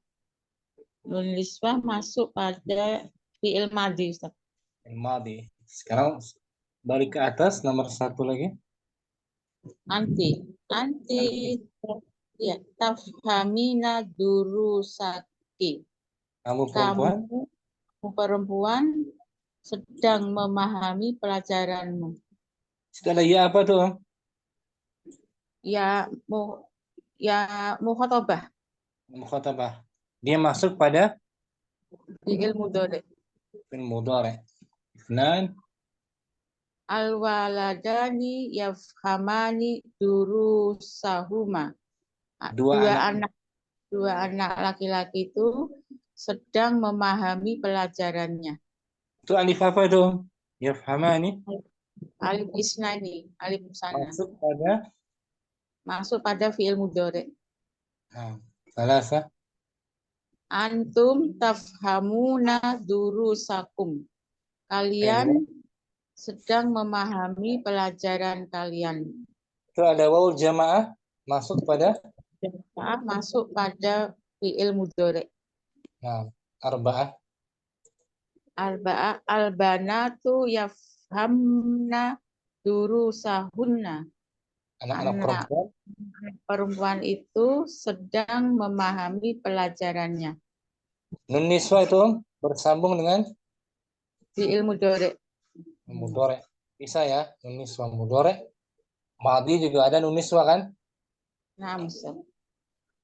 Nun niswah masuk pada fi'il madhi, Ustaz. Fi'il madhi. Sekarang balik ke atas nomor 1 lagi. Anti ya tafhamina durusaki. Kamu perempuan sedang memahami pelajaranmu. Itu ada ya apa tuh? Ya mukhatabah. Mukhatabah. Dia masuk pada Fi'il mudhari. fi'il mudhari. Isnan Al-waladani yafhamani durusahuma. Dua anak laki-laki itu sedang memahami pelajarannya. Itu alif apa itu? Yafhamani. Alif isnani, alif musana. Masuk pada fi'il mudhari. Salasa. Antum tafhamuna durusakum. Kalian sedang memahami pelajaran kalian. Itu ada wawu jamaah masuk pada fi'il mudhari. Arba'ah. Albanatu yafhamna durusahunna. Anak-anak perempuan itu sedang memahami pelajarannya. Nun niswa itu bersambung dengan fi'il mudhari. Mudhari. Bisa ya, nun niswa mudhari. Madhi juga ada nun niswa kan? Nah, misal.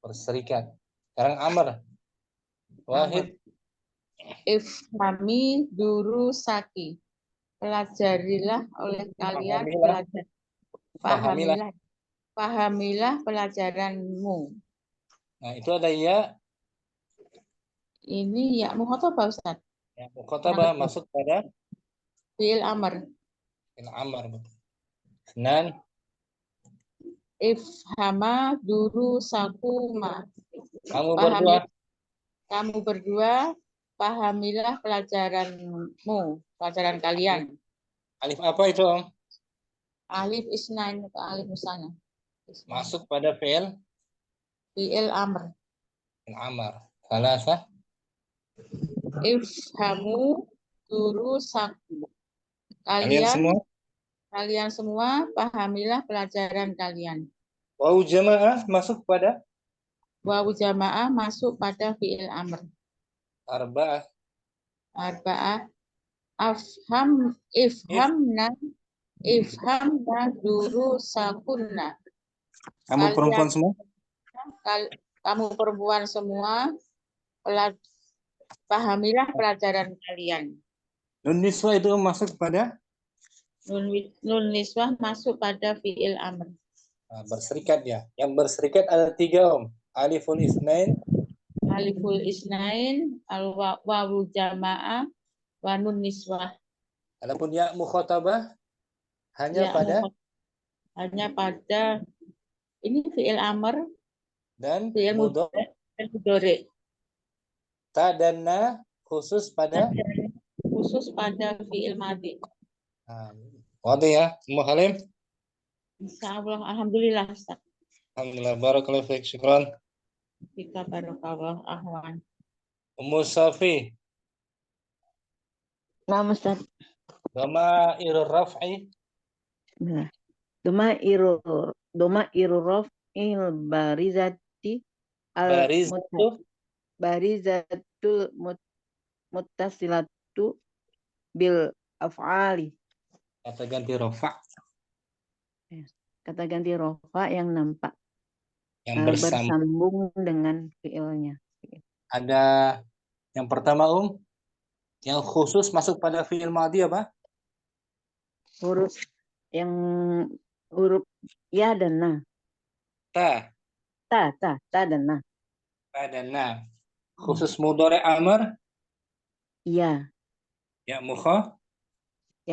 Berserikat. Sekarang amr. Wahid. Ifhami durusaki. Pelajarilah oleh kalian pahamilah pelajaranmu. Nah, itu ada ya. Ini ya mukhatabah, Ustaz. Ya, mukhatabah masuk pada fi'il amr. Fi'il amr. Nan Ifhama durusakuma. Kamu berdua pahamilah pelajaranmu, pelajaran kalian. Alif apa itu, Om? Alif isnain atau alif musana. Masuk pada fi'il amr. Fi'il amr. Salasa. Ifhamu durusakum. Kalian semua pahamilah pelajaran kalian. Wawu jamaah masuk pada fi'il amr. Arba'ah. Ifhamna durusakunna. Kamu perempuan semua? Kamu perempuan semua pahamilah pelajaran kalian. Nun niswa itu masuk pada Nun niswah masuk pada fi'il amr. Berserikat ya. Yang berserikat ada 3, Om. Aliful isnain, al-wawu jamaah, wa nun niswah. Adapun ya mukhatabah hanya Ya pada hanya pada ini fi'il amr, dan fi'il mudhari. dan mudhari. Ta dan na khusus pada Khusus pada fi'il madhi. wadah ya, Ummu Halim. Insyaallah, alhamdulillah Ustaz. Alhamdulillah, barakallahu fiik, syukran. Fika barakallah ahwan. Ummu Safi, Nah, Ustaz. dhama'irur raf'i. Nah, doma iru raf'il barizati al Barizatu. barizatul muttasilatu bil af'ali. Kata ganti rafa' Kata ganti rofa yang nampak yang bersambung. dengan fi'ilnya. Ada yang pertama yang khusus masuk pada fi'il madhi apa? Huruf ya dan na. Ta. Ta dan na. Ta dan na. Khusus mudhari amr. Iya. Ya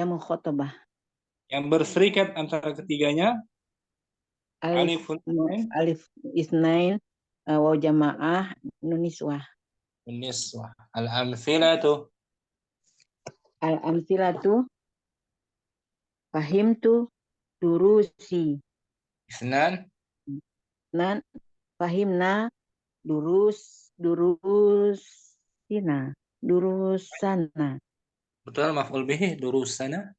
mukhatabah. yang berserikat antara ketiganya Alif isnain waw jamaah nun niswah. niswah. Al-amthilatu. Al-amthilatu fahimtu durusi. Isnan. Nan fahimna durusina. Betul, maf'ul bihi durusana.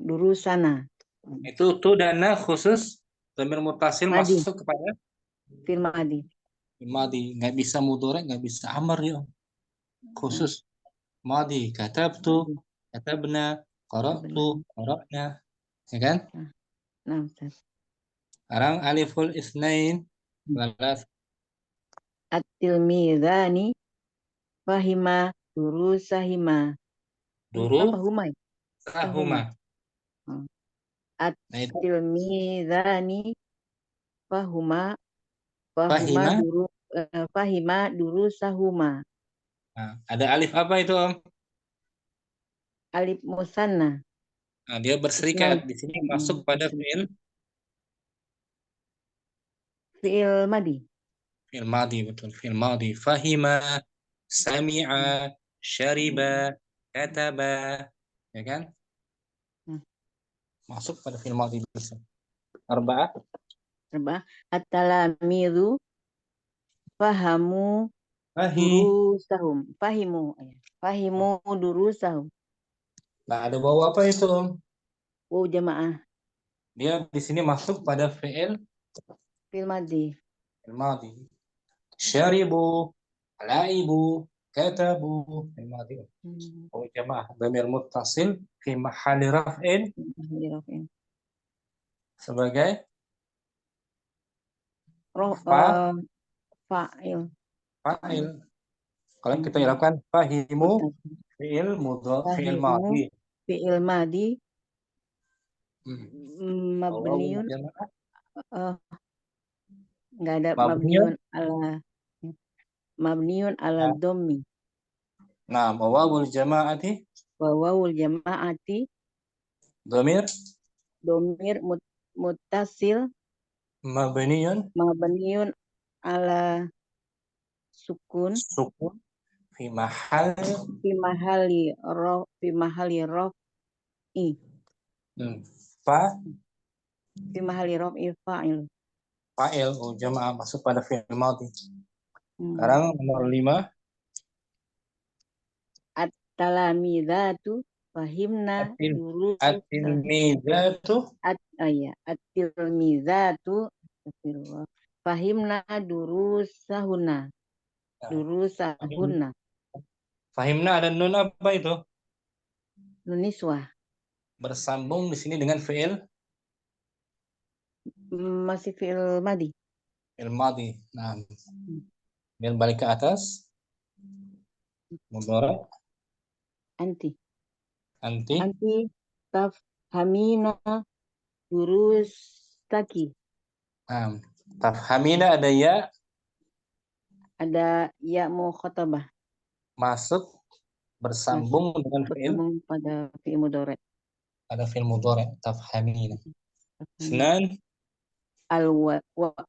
Durusana. Itu tu dan na khusus dhamir muttasil Madi. masuk kepada Fil madi. madi, nggak bisa mudhari, nggak bisa amr ya. Khusus madi, katabtu, katabna, qara'tu, qara'na. Ya kan? Nah, Ustaz. Sekarang aliful isnain balas At-tilmidhani fahima durusahima. sahuma. At-tilmidhani fahima durusahuma. Nah, ada alif apa itu, Om? Alif musanna. Nah, dia berserikat di sini masuk pada fi'il madi. Fi'il madi, betul. Fi'il madi. Fahima, sami'a, syariba, kataba. Ya kan? Masuk pada fi'il madi bisa. Arba'ah. At-talamidu fahamu durusahum. Fahimu durusahum. Nah, ada waw apa itu, Om? Waw jamaah. Dia di sini masuk pada fi'il madi. Fi'il madi. Syaribu, laibu, katabu. Fi'il madi. Waw jamaah. Dhamir muttasil fi mahalli raf'in sebagai fa'il. Kalau kita irapkan fahimu fi'il madi. Fi'il madi mabniun enggak ada mabniun ala dhammi. Nah, wawul jama'ati dhamir muttasil mabniun ala sukun fi mahali raf'i. Fi mahali raf'i fa'il. Jamaah masuk pada fi'il madi. Sekarang nomor 5. At-talamidatu fahimna At-tilmidatu fahimna durusahunna. Fahimna ada nun apa itu? Nun niswah. Bersambung di sini dengan fi'il masih fi'il madi. Fi'il madi. Nah, biar balik ke atas. Mudhari. Anti tafhamina durustaki. Tafhamina ada ya mukhatabah masuk bersambung dengan fi'il, bersambung pada fi'il mudhari. ada fi'il mudhari, tafhamina. Tafhamina. Isnan,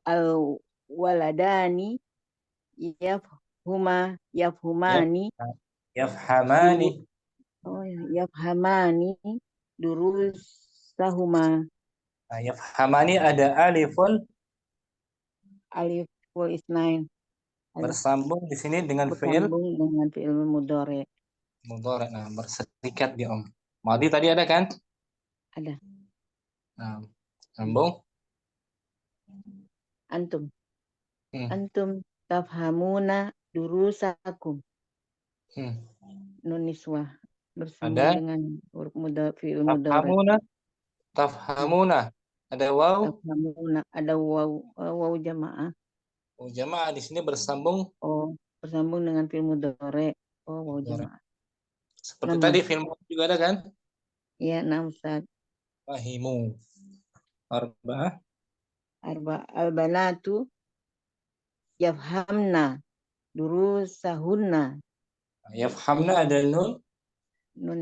Al-waladani yafhumani yafhamani. yafhamani durusahuma. Nah, yafhamani ada alifun Aliful isnain. bersambung di sini dengan fi'il Bersambung dengan fi'il mudhari. mudhari. Nah, berserikat dia, Om. Madi tadi ada kan? Ada. Nah, sambung. Antum. Hmm. Antum tafhamuna durusakum. Nun niswah bersambung Ada dengan huruf fi'il mudhari. tafhamuna. Ada waw. Tafhamuna ada waw jamaah. Jamaah di sini bersambung. Oh, bersambung dengan fi'il mudhari. Oh, waw jamaah. Seperti Nama. tadi film juga ada kan? Iya, nah Ustaz. Fahimu. Arba'ah. Al-banatu yafhamna durusahunna. Yafhamna ada nun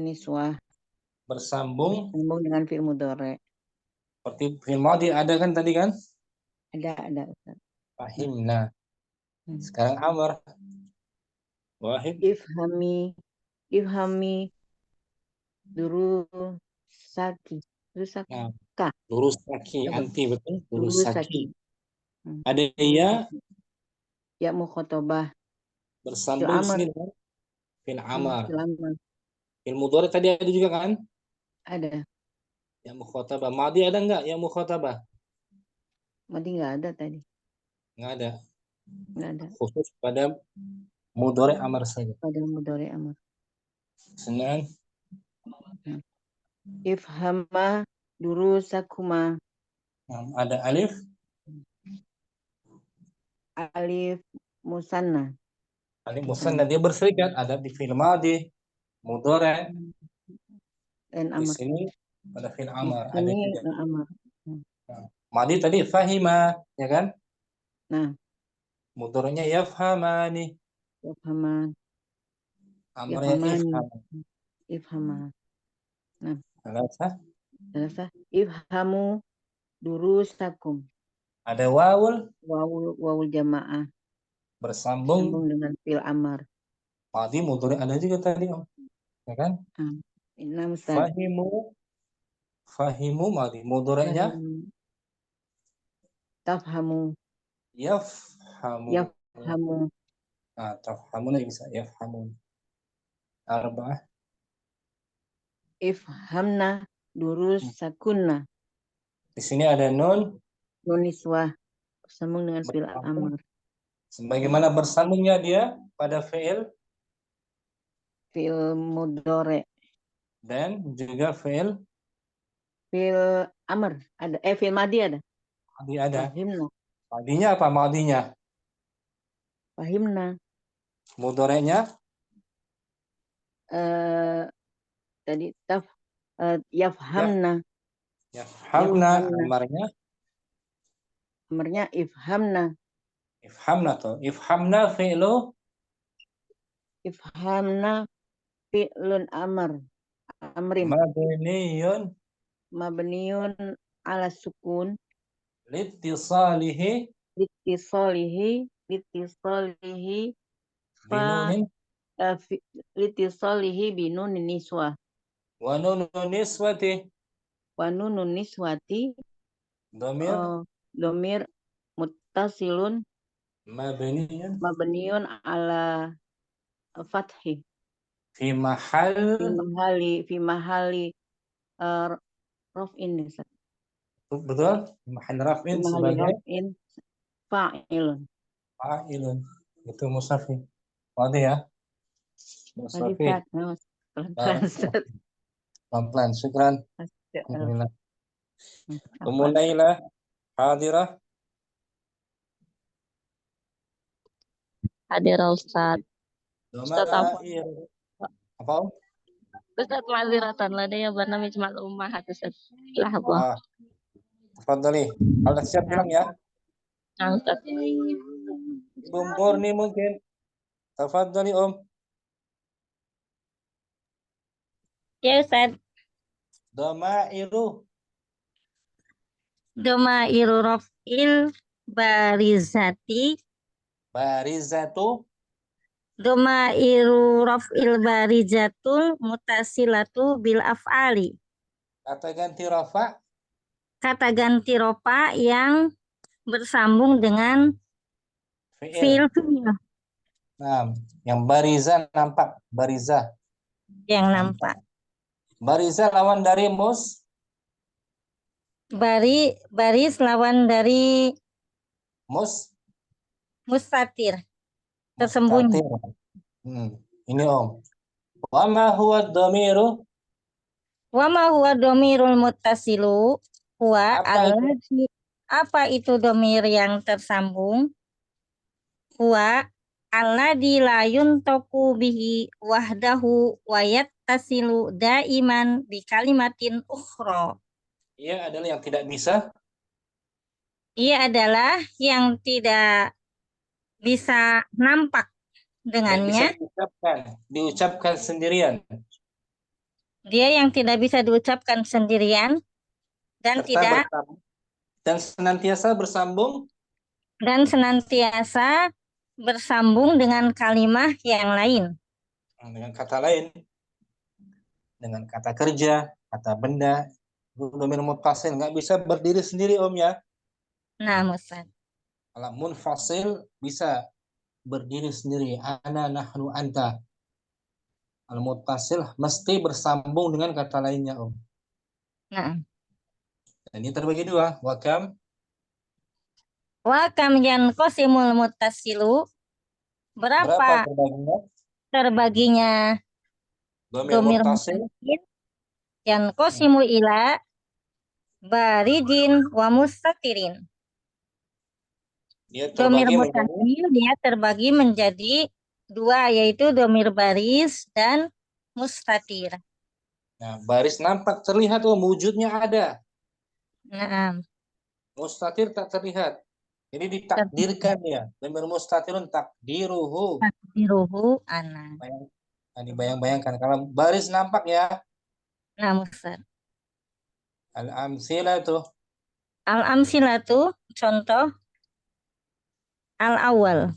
Niswah bersambung dengan fi'il mudhari. seperti film madi ada kan tadi kan? Ada Ustaz. Fahimna. Sekarang amar. Wahid. Ifhami durusaki. Nah, durusaki anti betul. Durusaki. Ada ya Mukhatabah bersambung amar. sini dengan fil amar. Amar. Fil mudhari tadi ada juga kan? Ada. Ya mukhatabah. Madi ada enggak ya mukhatabah? Madi enggak ada tadi. Enggak ada. Enggak ada. Khusus pada mudhari amar saja. Pada mudhari amar. Senan. Ifhamma durusakuma. Ada alif. Alif musanna. Alif musanna dia berserikat ada di fi'il madi, mudhari dan di amar. sini pada fi'il amar ada Ini juga. amar. Madi tadi fahima ya kan? Nah, mudhari'nya yafhamani. Yafhaman. Amarnya Ifhama. Nah, Salasa. Ifhamu durusakum. Ada wawul jamaah bersambung dengan fi'il amar. Madi mudhari ada juga tadi Om. Ya kan? Fahimu madi mudhari'nya tafhamu. Yafhamu. Nah, tafhamuna bisa yafhamun. Arba'ah. Ifhamna durusakunna. Di sini ada nun niswah bersambung dengan fi'il amar. Sebagaimana bersambungnya dia pada fi'il mudhari dan juga fi'il amar ada. Fi'il madi ada. Madi ada. Fahimna. Madinya apa madinya? Fahimna. Mudhari'nya tadi yafhamna. Yafhamna. Amarnya ifhamna. Ifhamna fi'lu. Ifhamna fi'lun amrin. Mabniyun ala sukun. Litisalihi binun niswah. Wa nunun niswati. Domir muttasilun mabniyun ala fathi. Fi mahali raf'in. Betul? Mahal raf'in sebagai fa'ilun. Itu musafi. Wadi ya. Musafi. Pelan-pelan. Syukran. Alhamdulillah. Umunailah hadirah. Hadirah Ustaz. Ustaz apa? Ustaz ma'ziratan ladaya barnamij ma'lumat Ustaz. Lahadhah. Tafadhali. Sudah siap pulang ya? Nah, Ustaz. Ibu Murni mungkin. Tafadhali Om. Ya Ustaz. Domairu. Domairu raf'il barizati. Barizatu. Domairu raf'il barizatul mutasilatu bil af'ali. Kata ganti rafa. Kata ganti rofa yang bersambung dengan Fi'il. fi'il Nah, yang bariza nampak. Bariza. yang nampak. Bariza lawan dari Baris lawan dari mustatir. Tersembunyi. mustatir. Ini Om. Wa ma huwa dhamiru? Wa ma huwa dhamirul muttasilu? Huwa alladzi. Apa itu dhamir yang tersambung? Huwa alladzi la yuntaku bihi wahdahu wa yattasilu daiman bi kalimatin ukhra. Ia adalah yang tidak bisa. Ia adalah yang tidak bisa nampak dengannya. Bisa diucapkan sendirian. Dia yang tidak bisa diucapkan sendirian dan senantiasa bersambung dengan kalimat yang lain. Dengan kata lain, dengan kata kerja, kata benda, dhamir muttasil nggak bisa berdiri sendiri Om ya. Nah, Ustaz. Kalau munfasil bisa berdiri sendiri. Ana, nahnu, anta. Kalau muttasil mesti bersambung dengan kata lainnya Om. Nah. Dan ini terbagi dua. Wakam yanqasimul muttasilu. Berapa terbaginya dhamir muttasil? Yanqasimu ila barijin wa mustatirin. Dhamir muttasil dia terbagi menjadi dua, yaitu dhamir baris dan mustatir. Nah, baris nampak terlihat wujudnya ada. Nah. Mustatir tak terlihat. Jadi ditakdirkan ya. Dhamir mustatirun takdiruhu. Takdiruhu ana. Dibayang-bayangkan. Kalau baris nampak ya. Nah, Ustaz. Al-amsilatu. Al-amsilatu, contoh. Al-awwal.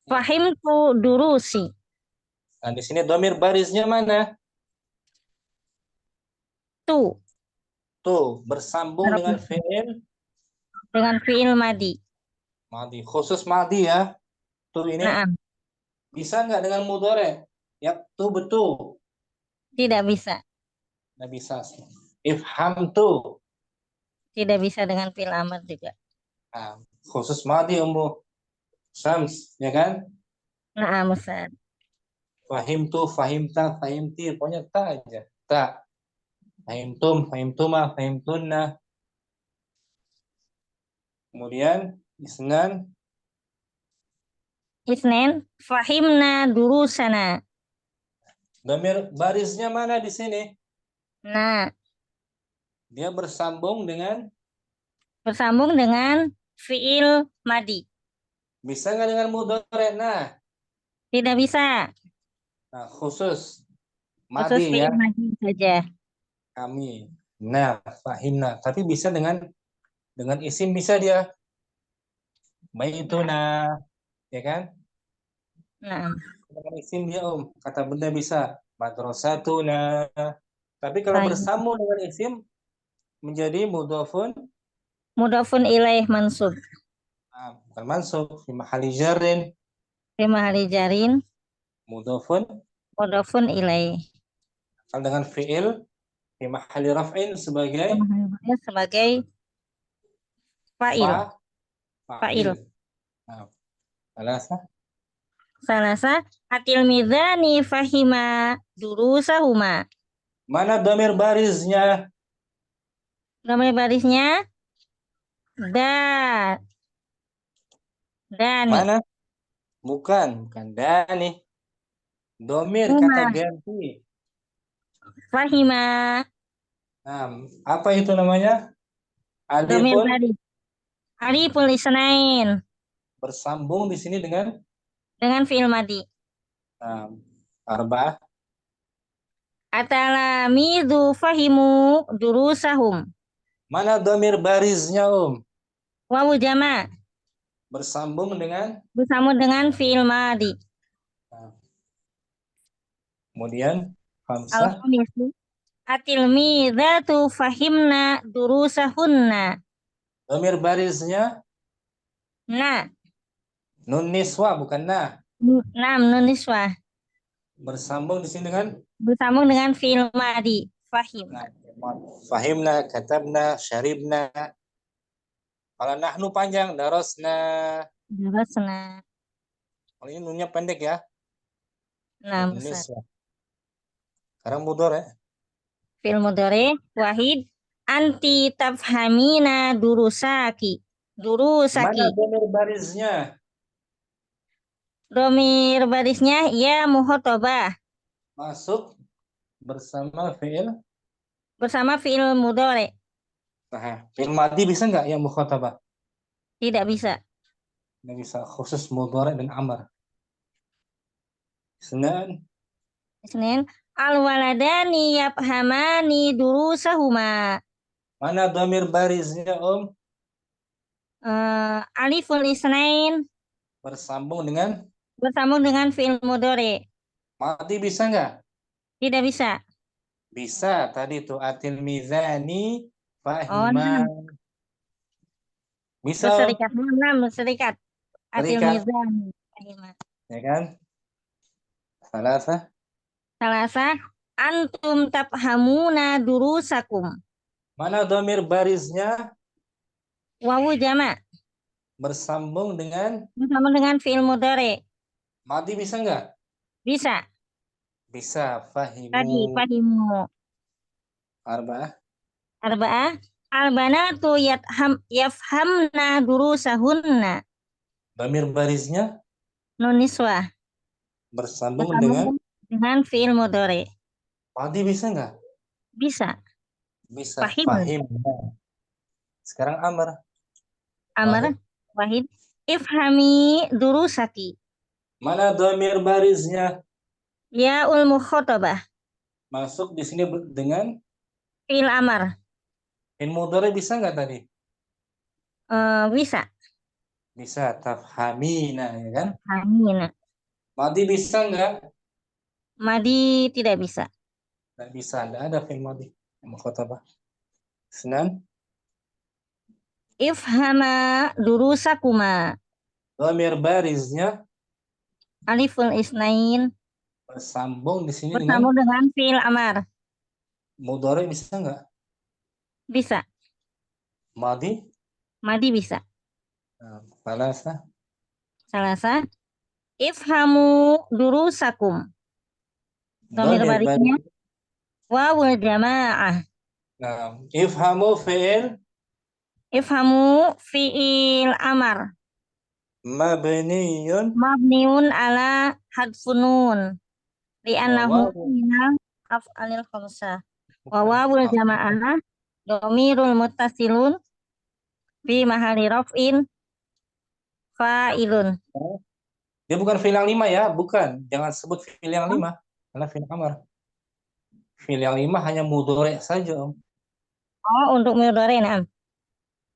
Fahimtu durusi. Nah, di sini dhamir barisnya mana? Tu. Bersambung dengan fi'il. Dengan fi'il madi. Madi, khusus madi ya. Tu ini. Nah. Bisa nggak dengan mudhari'? Ya, tu betul. Tidak bisa. Nggak bisa. Ifhamtu. Tidak bisa dengan fi'il amr juga. Nah, khusus madi Ummu Syams, ya kan? Nah, Ustaz. Fahimtu, fahimta, fahimti, pokoknya tak aja. Tak. Fahimtum, fahimtuma, fahimtunna. Kemudian isnan. Fahimna durusana. Dhamir barisnya mana di sini? Nah. Dia bersambung dengan fi'il madi. Bisa nggak dengan mudhari'? Nah. Tidak bisa. Nah, khusus madi fi'il ya. madi saja. Kami. Nah, fahimna. Tapi bisa dengan isim bisa dia. Baituna, ya kan? Nah. Dengan isim dia kata benda bisa. Madrasatuna. Tapi kalau bersambung dengan isim menjadi mudhafun ilaih mansub. Nah, bukan mansub, fi mahalli jarrin. Fi mahalli jarrin. Mudhafun ilaih. Kalau dengan fi'il fi mahalli raf'in sebagai fa'il. Nah, Salasa atil mizani fahima durusahuma. Mana dhamir barisnya? Dhamir barisnya dani. Mana? Bukan dani. Dhamir kata ganti. Fahima. Nah, apa itu namanya? Dhamir baris. Aliful isnain. Bersambung di sini dengan fi'il madi. Arba'ah. Atalamidu fahimu durusahum. Mana domir bariznya, Wawu jama. Bersambung dengan fi'il madi. Nah. Kemudian hamzah. Al-khamisu. Atilmidatu fahimna durusahunna. Domir bariznya Nah. nun niswa, bukan na. Nun niswah. Bersambung di sini dengan fi'il madi. Fahim. Nah, fahimna, katabna, syaribna. Kalau nahnu panjang, darosna. Kalau ini nunnya pendek ya. Nah, Niswa. Sekarang mudhari. Fi'il mudhari wahid. Anti tafhamina durusaki. Mana domir bariznya? Domir barisnya ya muhotobah. Masuk bersama fi'il mudhari. Nah, fi'il madi bisa nggak yang mukhatabah? Tidak bisa. Nggak bisa, khusus mudhari dan amr. Isnin. Al-waladani yafhamani durusahuma. Mana domir bariznya, Aliful isnain. Bersambung dengan fi'il mudhari. madi bisa nggak? Tidak bisa. Bisa, tadi itu atil mizani fahima. Bisa. Berserikat. Atil mizani fahima. Ya kan? Salasa. Antum tafhamuna durusakum. Mana domir bariznya? Wawu jama. Bersambung dengan fi'il mudhari. madi bisa nggak? Bisa. Bisa, fahimu. Tadi fahimu. Arba'ah. Al-banatu yafhamna durusahunna. Domir bariznya Nun niswah. bersambung dengan fi'il mudhari. madi bisa nggak? Bisa. Fahim. Sekarang amr. Wahid. Ifhami durusaki. Mana domir bariznya? Ya'ul mukhatabah. Masuk di sini dengan Fi'il amr. fi'il mudhari bisa nggak tadi? Bisa. Bisa, tafhamina, ya kan? Hamina. Madi bisa nggak? Madi tidak bisa. Nggak bisa, nggak ada fi'il madi mukhatabah. Isnan. Ifhama durusakuma. Domir bariznya Aliful isnain. bersambung di sini dengan fi'il amr. mudhari bisa nggak? Bisa. Madi bisa. Salasa. Ifhamu durusakum. Domir barisnya wawul jamaah. Nah, ifhamu fi'il amr. Mabniun ala hadfunun. Li'annahu minal af'alil khamsah. Wa wawul jamaah domirul muttasilun fi mahali raf'in fa'ilun. Dia bukan fi'il yang 5 ya, bukan. Jangan sebut fi'il yang 5 karena fi'il amr. Fi'il yang 5 hanya mudhari saja, untuk mudhari, nah.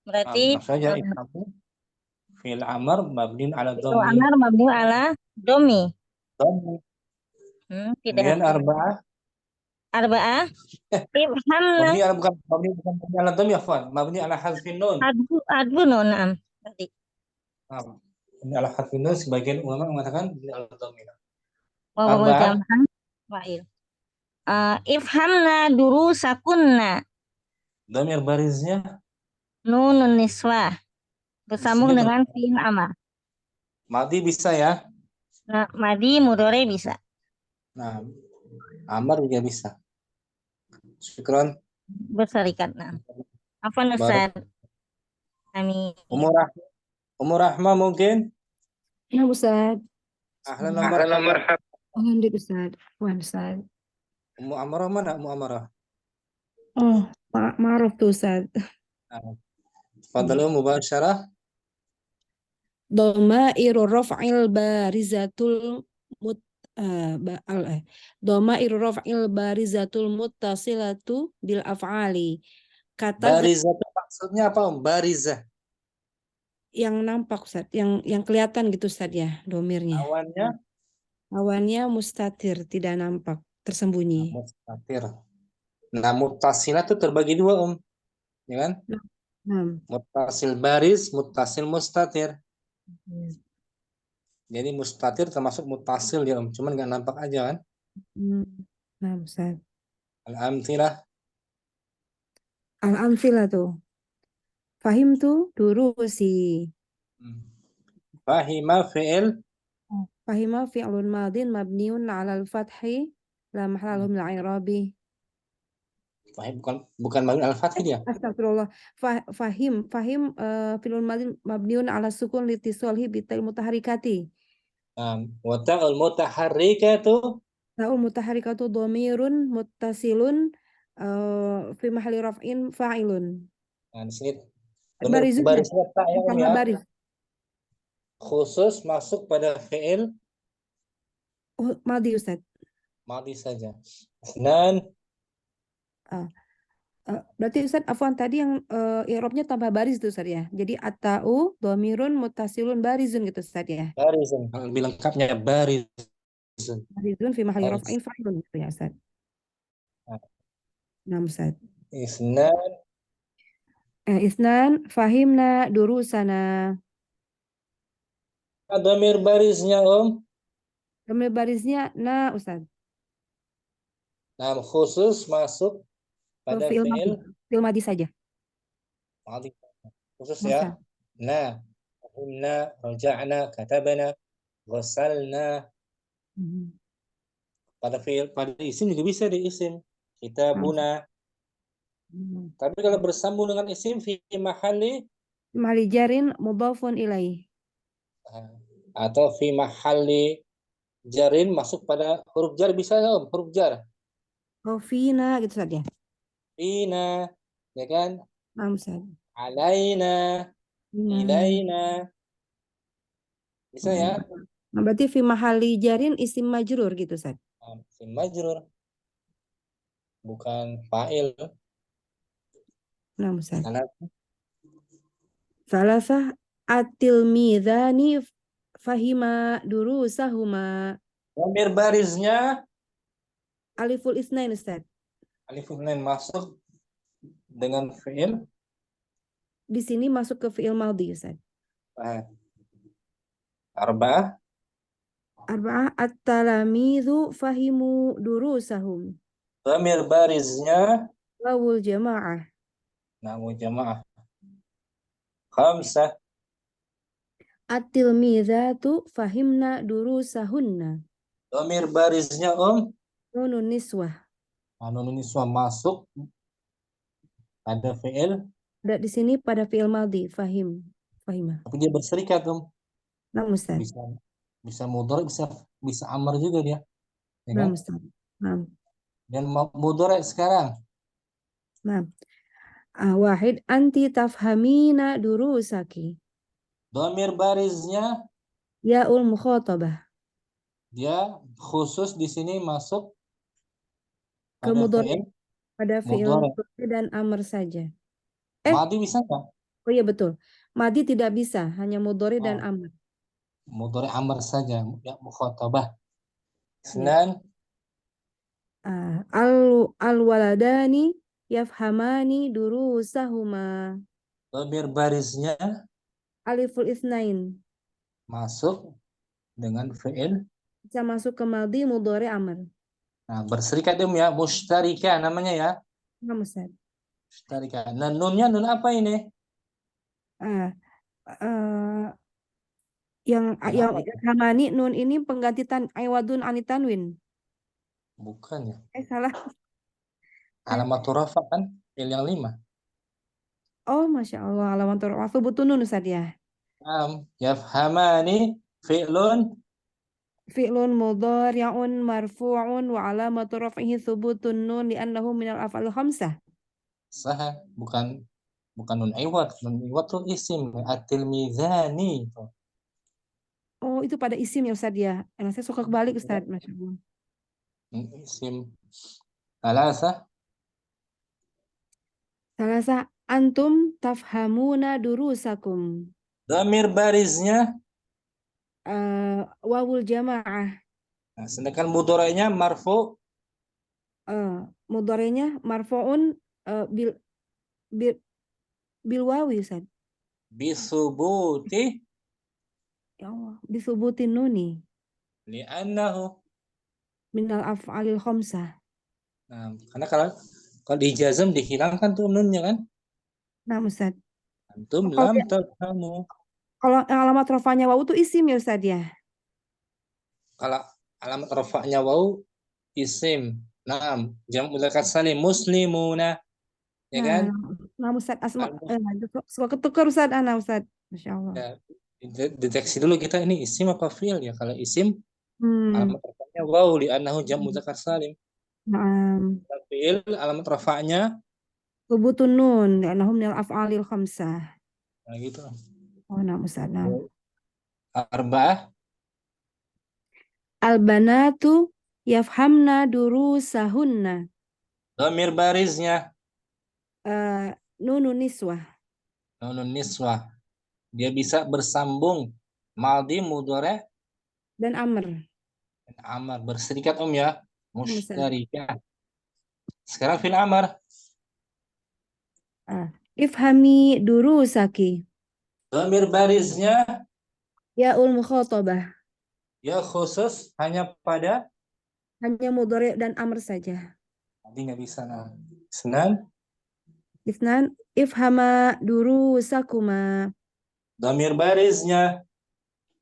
Berarti saja fi'il amr mabniun ala dhammi. Fi'il amr mabniun ala dhammi. Kemudian arba'ah. Ifhamna. Bukan mabni ala dhammi, afwan. Mabni ala hazfin nun. Hadfu nun, nah. Tadi. Ini ala hadfin nun, sebagian ulama mengatakan mabni ala dhammi. Wa'il. Ifhamna durusakunna. Dhamir bariznya Nunun niswah. Bersambung dengan fi'il amr. Madi bisa ya? Nah, madi mudhari bisa. Nah, amr juga bisa. Syukran. Berserikat, nah. Afwan Ustaz. Amin. Umur Rahma mungkin? Ya Ustaz. Ahlan nomor. Alhamdulillah Ustaz. Wah Ustaz. Ummu Amarah mana? Ummu Amarah. Oh, maaf tuh Ustaz. Fadhalu mubasyarah. Dhamairu raf'il barizatul Dhamairu raf'il barizatul muttasilatu bil af'ali. Kata Barizah itu maksudnya apa, Om? Barizah. yang nampak Ustaz, yang kelihatan gitu Ustaz ya, domirnya. Awannya Awannya mustatir, tidak nampak, tersembunyi. mustatir. Nah, muttasilah itu terbagi dua, Om. Ya kan? Nah, Muttasil baris, muttasil mustatir. Jadi mustatir termasuk muttasil ya, Om. Cuman nggak nampak aja kan? nah Ustaz. Al-amthilah. Al-amthilah tuh. Fahim tuh durusi. Fahima fi'il. Fahima fi'lun madin mabniun 'ala al-fathi la mahalla lahu min al-i'rabi. Fahim bukan mabni al-fathi dia. Astagfirullah. Fahim fi'lun madin mabniun 'ala sukun litisalihi bital mutaharikati. Wa ta'ul mutaharrikatu. Ta'ul mutaharikatu dhamirun muttasilun fi mahalli raf'in fa'ilun. Nah, di sini Barizun ya? barisnya tak ya, Om Tambah ya. baris. Khusus masuk pada fi'il Oh, madi Ustaz. madi saja. Dan Berarti Ustaz afwan tadi yang i'rabnya tambah baris itu Ustaz ya. Jadi atau dhamirun muttasilun barizun gitu Ustaz ya. barizun. Kalau lebih lengkapnya barizun. Barizun fi mahalli Baris. raf'in fa'ilun gitu ya Ustaz. Nah. Nah Ustaz. Isnan fahimna durusana. Dhamir barisnya, Om. Dhamir barisnya na Ustaz. Nah, khusus masuk pada Fi'il fi'il madi saja. madi. Khusus Masa. ya. Nah, fahimna, raja'na, katabana, ghasalna. Pada isim juga bisa di isim. Kitabuna. Tapi kalau bersambung dengan isim fi mahalli jarin mudhafun ilaih. Atau fi mahalli jarin masuk pada huruf jar bisa nggak, Om? Huruf jar. Oh, fina gitu saja. Fina, ya kan? Ustaz. Alaina, ilaina. Bisa ya? Nah, berarti fi mahalli jarin isim majrur gitu Ustaz. Isim majrur. Bukan fa'il. Nah, Ustaz. Salasah at-tilmidhani fahima durusahuma. Dhamir barisnya Aliful isnain Ustaz. aliful isnain masuk dengan fi'il. Di sini masuk ke fi'il madhi Ustaz. Arba'ah at-talamidhu fahimu durusahum. Dhamir barisnya Wawul jamaah. Namu jamaah. Khamsah At-tilmidhatu fahimna durusahunna. Dhamir barisnya, Om. Nunun niswah. Nunun niswah masuk pada fi'il. Di sini pada fi'il madhi fahimah. Tapi dia berserikat, Om. Nah, Ustaz. Bisa mudhari, bisa amr juga dia. Ya kan? Nah, Ustaz. Nah. Dan mudhari sekarang. Nah. Wahid anti tafhamina durusaki. Dhamir barisnya Ya'ul mukhatabah. dia khusus di sini masuk pada fi'il dan amr saja. Madi bisa nggak? Oh iya betul. Madi tidak bisa, hanya mudhari dan amr. Mudhari amr saja, ya mukhatabah. Isnan al-waladani yafhamani durusahuma. Dhamir barisnya Aliful isnain. Masuk dengan fi'il. Bisa masuk ke madhi, mudhari, amr. Nah, berserikat ya, musytarika namanya ya. Nah, Ustaz. Musytarika. Nah, nunnya nun apa ini? Yang hamani nun ini pengganti iwadun anitanwin. Bukan ya. Salah. Alamatur rafa kan? Fi'il yang 5. Oh, Masya Allah. Alamatur rafa butuh nun Ustaz ya. Yafhamani fi'lun mudhari'un marfu'un wa alamatu raf'ihi thubutun nun li'annahu minal af'al khamsah. Sah, bukan nun iwad. Nun iwad tuh isim at-tilmizani. Oh, itu pada isim ya Ustaz ya. Saya suka kebalik Ustaz, Masya Allah. Isim. Salasa. Salasa antum tafhamuna durusakum. Dhamir bariznya. Wawul jamaah. Nah, sedangkan mudhari'nya marfu. Mudhari'nya marfu'un bil bil wawi Ustaz. Bisubuti. Ya Allah, bisubutin nuni. Li'annahu. Minal af'alil khamsah. Nah, karena kalau dijazm dihilangkan tuh nunnya kan. Nah, Ustaz. Antum Kalau lam tafhamu. Kalau alamat rafanya wawu itu isim ya Ustaz ya? Kalau alamat rafa'nya wawu isim. Naam, jam' mudzakkar salim muslimuna. Ya kan? Nah Ustaz asma suka ketukar Ustaz Ustaz. Masya Allah. Ya, deteksi dulu kita ini isim apa fi'il ya. Kalau isim alamat rafa'nya wawu li'annahu jam' mudzakkar salim. Naam. Fi'il alamat rafa'nya Thubutun nun li'annahum minal af'alil khamsah. nah gitu. Oh, nah Ustaz. Nah. Arba'ah. Al-banatu yafhamna durusahunna. Dhamir bariznya Nunun niswah. nunun niswah. Dia bisa bersambung madhi, mudhari' Dan amr. dan amar. Berserikat ya. Ustaz. Musytarikah. Sekarang fil amar. Ifhami durusaki. Dhamir bariznya Ya'ul mukhatabah. ya khusus hanya pada Hanya mudhari' dan amr saja. nanti nggak bisa. Nah, Isnan. Isnan ifhama durusakuma. Dhamir bariznya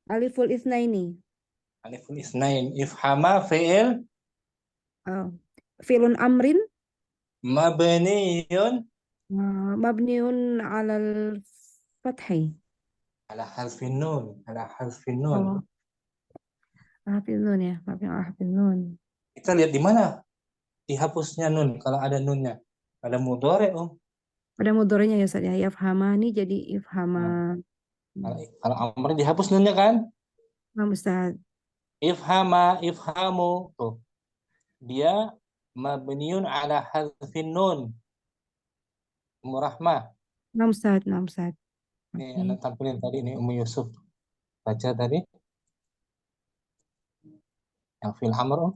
Aliful isnaini. aliful isnain. Ifhama fi'il Fi'lun amrin mabniyun mabniun alal fathi. ala harfin nun. Ala harfin nun. Harfin nun ya, harfin nun. Kita lihat di mana dihapusnya nun kalau ada nunnya. Ada mudhari'. Ada mudhari'nya ya Ustaz ya. Yafhamani jadi ifhama. Kalau amr dihapus nunnya kan? Nah, Ustaz. Ifhama, ifhamu. Tuh. Dia mabniun ala hadfin nun. Murahmah. Nah, Ustaz. Nah, Ustaz. Ini anak tampilin tadi ini Ummu Yusuf. Baca tadi. Yang fil amr.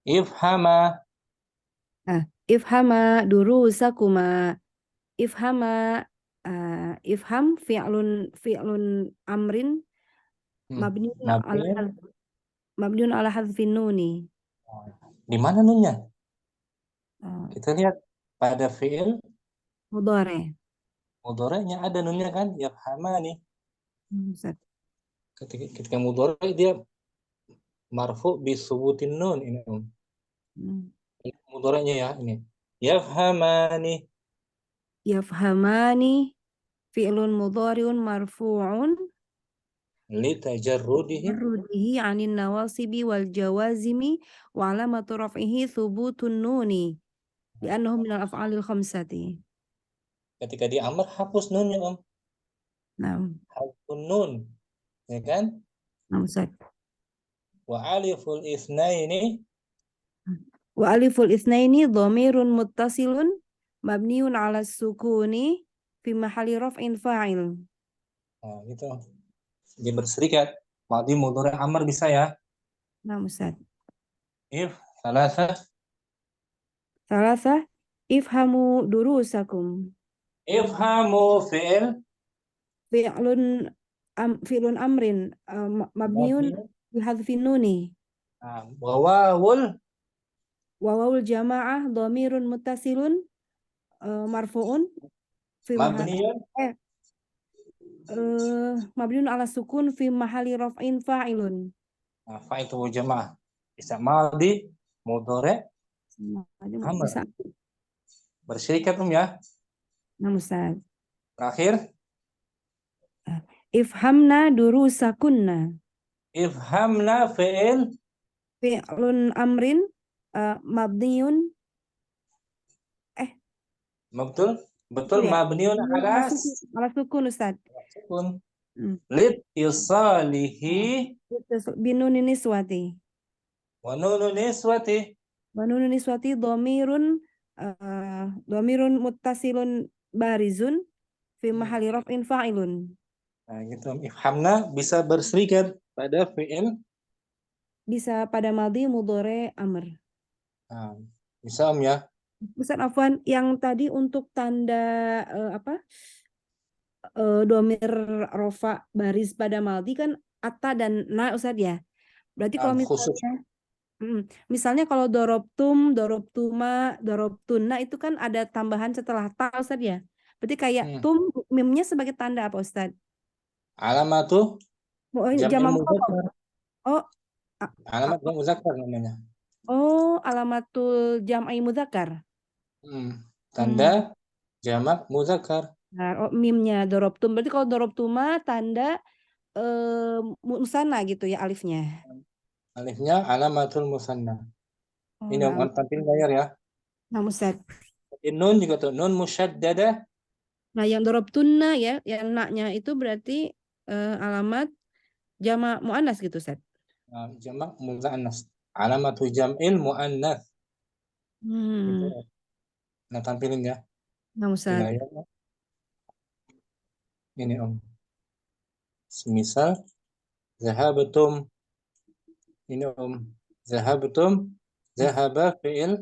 Ifhama. Ifhama durusakuma. Ifhama ifham fi'lun amrin mabniun ala hadfin nuni. Di mana nunnya? Kita lihat pada fi'il Mudhari'. mudhari'nya ada nunnya kan? Yafhamani. Ustaz. Ketika mudhari' dia marfu bisubutin nun ini. Mudhari'nya ya ini. Yafhamani. Yafhamani fi'lun mudhari'un marfu'un Litajarrudihi anin nawasibi wal jawazimi wa alamatu raf'ihi thubutun nuni li'annahu minal af'alil khamsati. Ketika di amr hapus nunnya Nah. Hapun nun. Ya kan? Nah, Ustaz. Wa aliful isnaini dhamirun muttasilun mabniun ala sukuni fi mahali raf'in fa'il. Nah, gitu. Dia berserikat. Madhi mudhari amr bisa ya? Nah, Ustaz. Salasa ifhamu durusakum. Ifhamu fi'lun amrin mabniun bi hadfin nuni. Wawul jamaah dhamirun muttasilun marfu'un fi mabniun ala sukun fi mahali raf'in fa'ilun. Nah, fa'il itu jamaah. Bisa madhi, mudhari, amr. Berserikat ya. Nah, Ustaz. Terakhir. Ifhamna durusakunna. Ifhamna fi'lun amrin mabniun betul ya? mabniun ala sukun Ustaz. sukun. Litisalihi Binuni niswati. wa nunu niswati. Banunu niswati domirun muttasilun barizun fi mahali raf'in fa'ilun. Nah, gitu. Ifhamna bisa berserikat pada fi'il. Bisa pada madhi, mudhari, amr. Nah, bisa ya. Ustaz Afwan, yang tadi untuk tanda domir rofa baris pada madhi kan atta dan na Ustaz ya. Berarti kalau Khusus. misalnya kalau dorobtum, dorobtuma, dorobtuna itu kan ada tambahan setelah ta Ustaz ya. Berarti kayak tum mimnya sebagai tanda apa Ustaz? Alamatu jam'il muzakkar. Oh, Alamat jam'il muzakkar namanya. oh, alamatul jam'i muzakkar. Tanda jamak muzakkar. Nah, oh, mimnya dorobtum. Berarti kalau dorobtuma tanda musanna gitu ya alifnya. Alifnya alamatul musanna. Oh, Ini Om tampil layar ya. nah Ustaz. Nun juga tuh nun musyaddadah. Nah, yang dorobtunna ya, yang naknya itu berarti alamat jamak muannas gitu Ustaz. Jamak muannas. Alamatu jam'il muannas. Nah, tampilin ya. Nah, Ustaz. Ini Om. Semisal zahabtum. Ini Om. Zahabtum. Zahaba fi'il.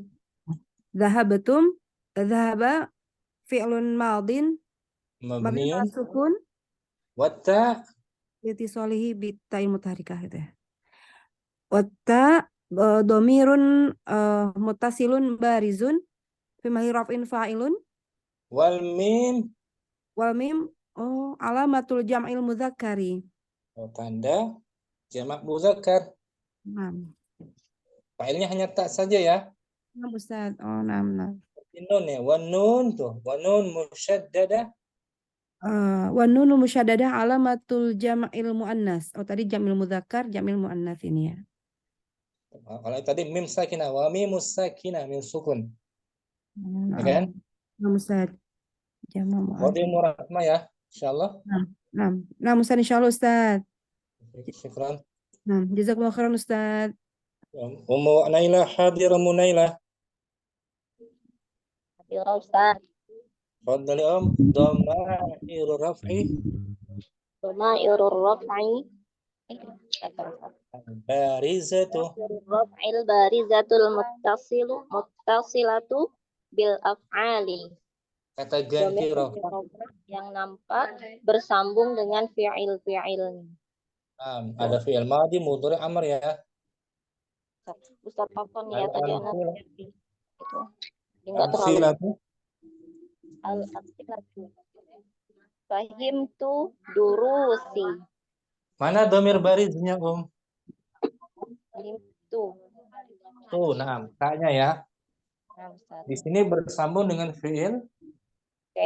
Zahabtum. Zahaba fi'lun madin. Mabniun. Sukun. Watta. Litisolihi bitta'il mutaharikah gitu ya. Watta domirun mutasilun barizun. Fi mahali raf'in fa'ilun. Wal mim. Wal mim. Oh, alamatul jam'il mudzakkari. Oh, tanda jamak muzakkar. Failnya hanya tak saja ya. Nah, Ustaz. Oh, nah. Nun ya, wan nun tuh, wan nun musyaddadah. Wan nunu musyaddadah alamatul jam'il muannas. Oh, tadi jam'il mudzakkar, jam'il muannas ini ya. Kalau tadi mim sakinah, wa mimus sakinah, mim sukun. Ya kan? Nah, Ustaz. Jama' muannas. Qadi murahmah ya, insyaallah. Nah, Ustaz insyaallah Ustaz. Syukran. Nah, jazakumullah khairan Ustaz. Ummu Naila hadirah Munaila. Hadirah Ustaz. Fadhali Om, dhama'irur raf'i. Dhama'irur raf'i. Barizatu. Raf'il barizatul muttasilatu bil af'ali. Kata ganti rafa yang nampak bersambung dengan fi'il-fi'ilnya. Ada fi'il madhi, mudhari, amr ya. Ustaz Afwan ya tadi anak itu. Enggak terlalu. Al-amsilatu. Al-amsilatu. Fahimtu durusi. Mana dhamir bariznya Om? Fahimtu. Tuh, nah, taknya ya. Nah, Ustaz. Di sini bersambung dengan fi'il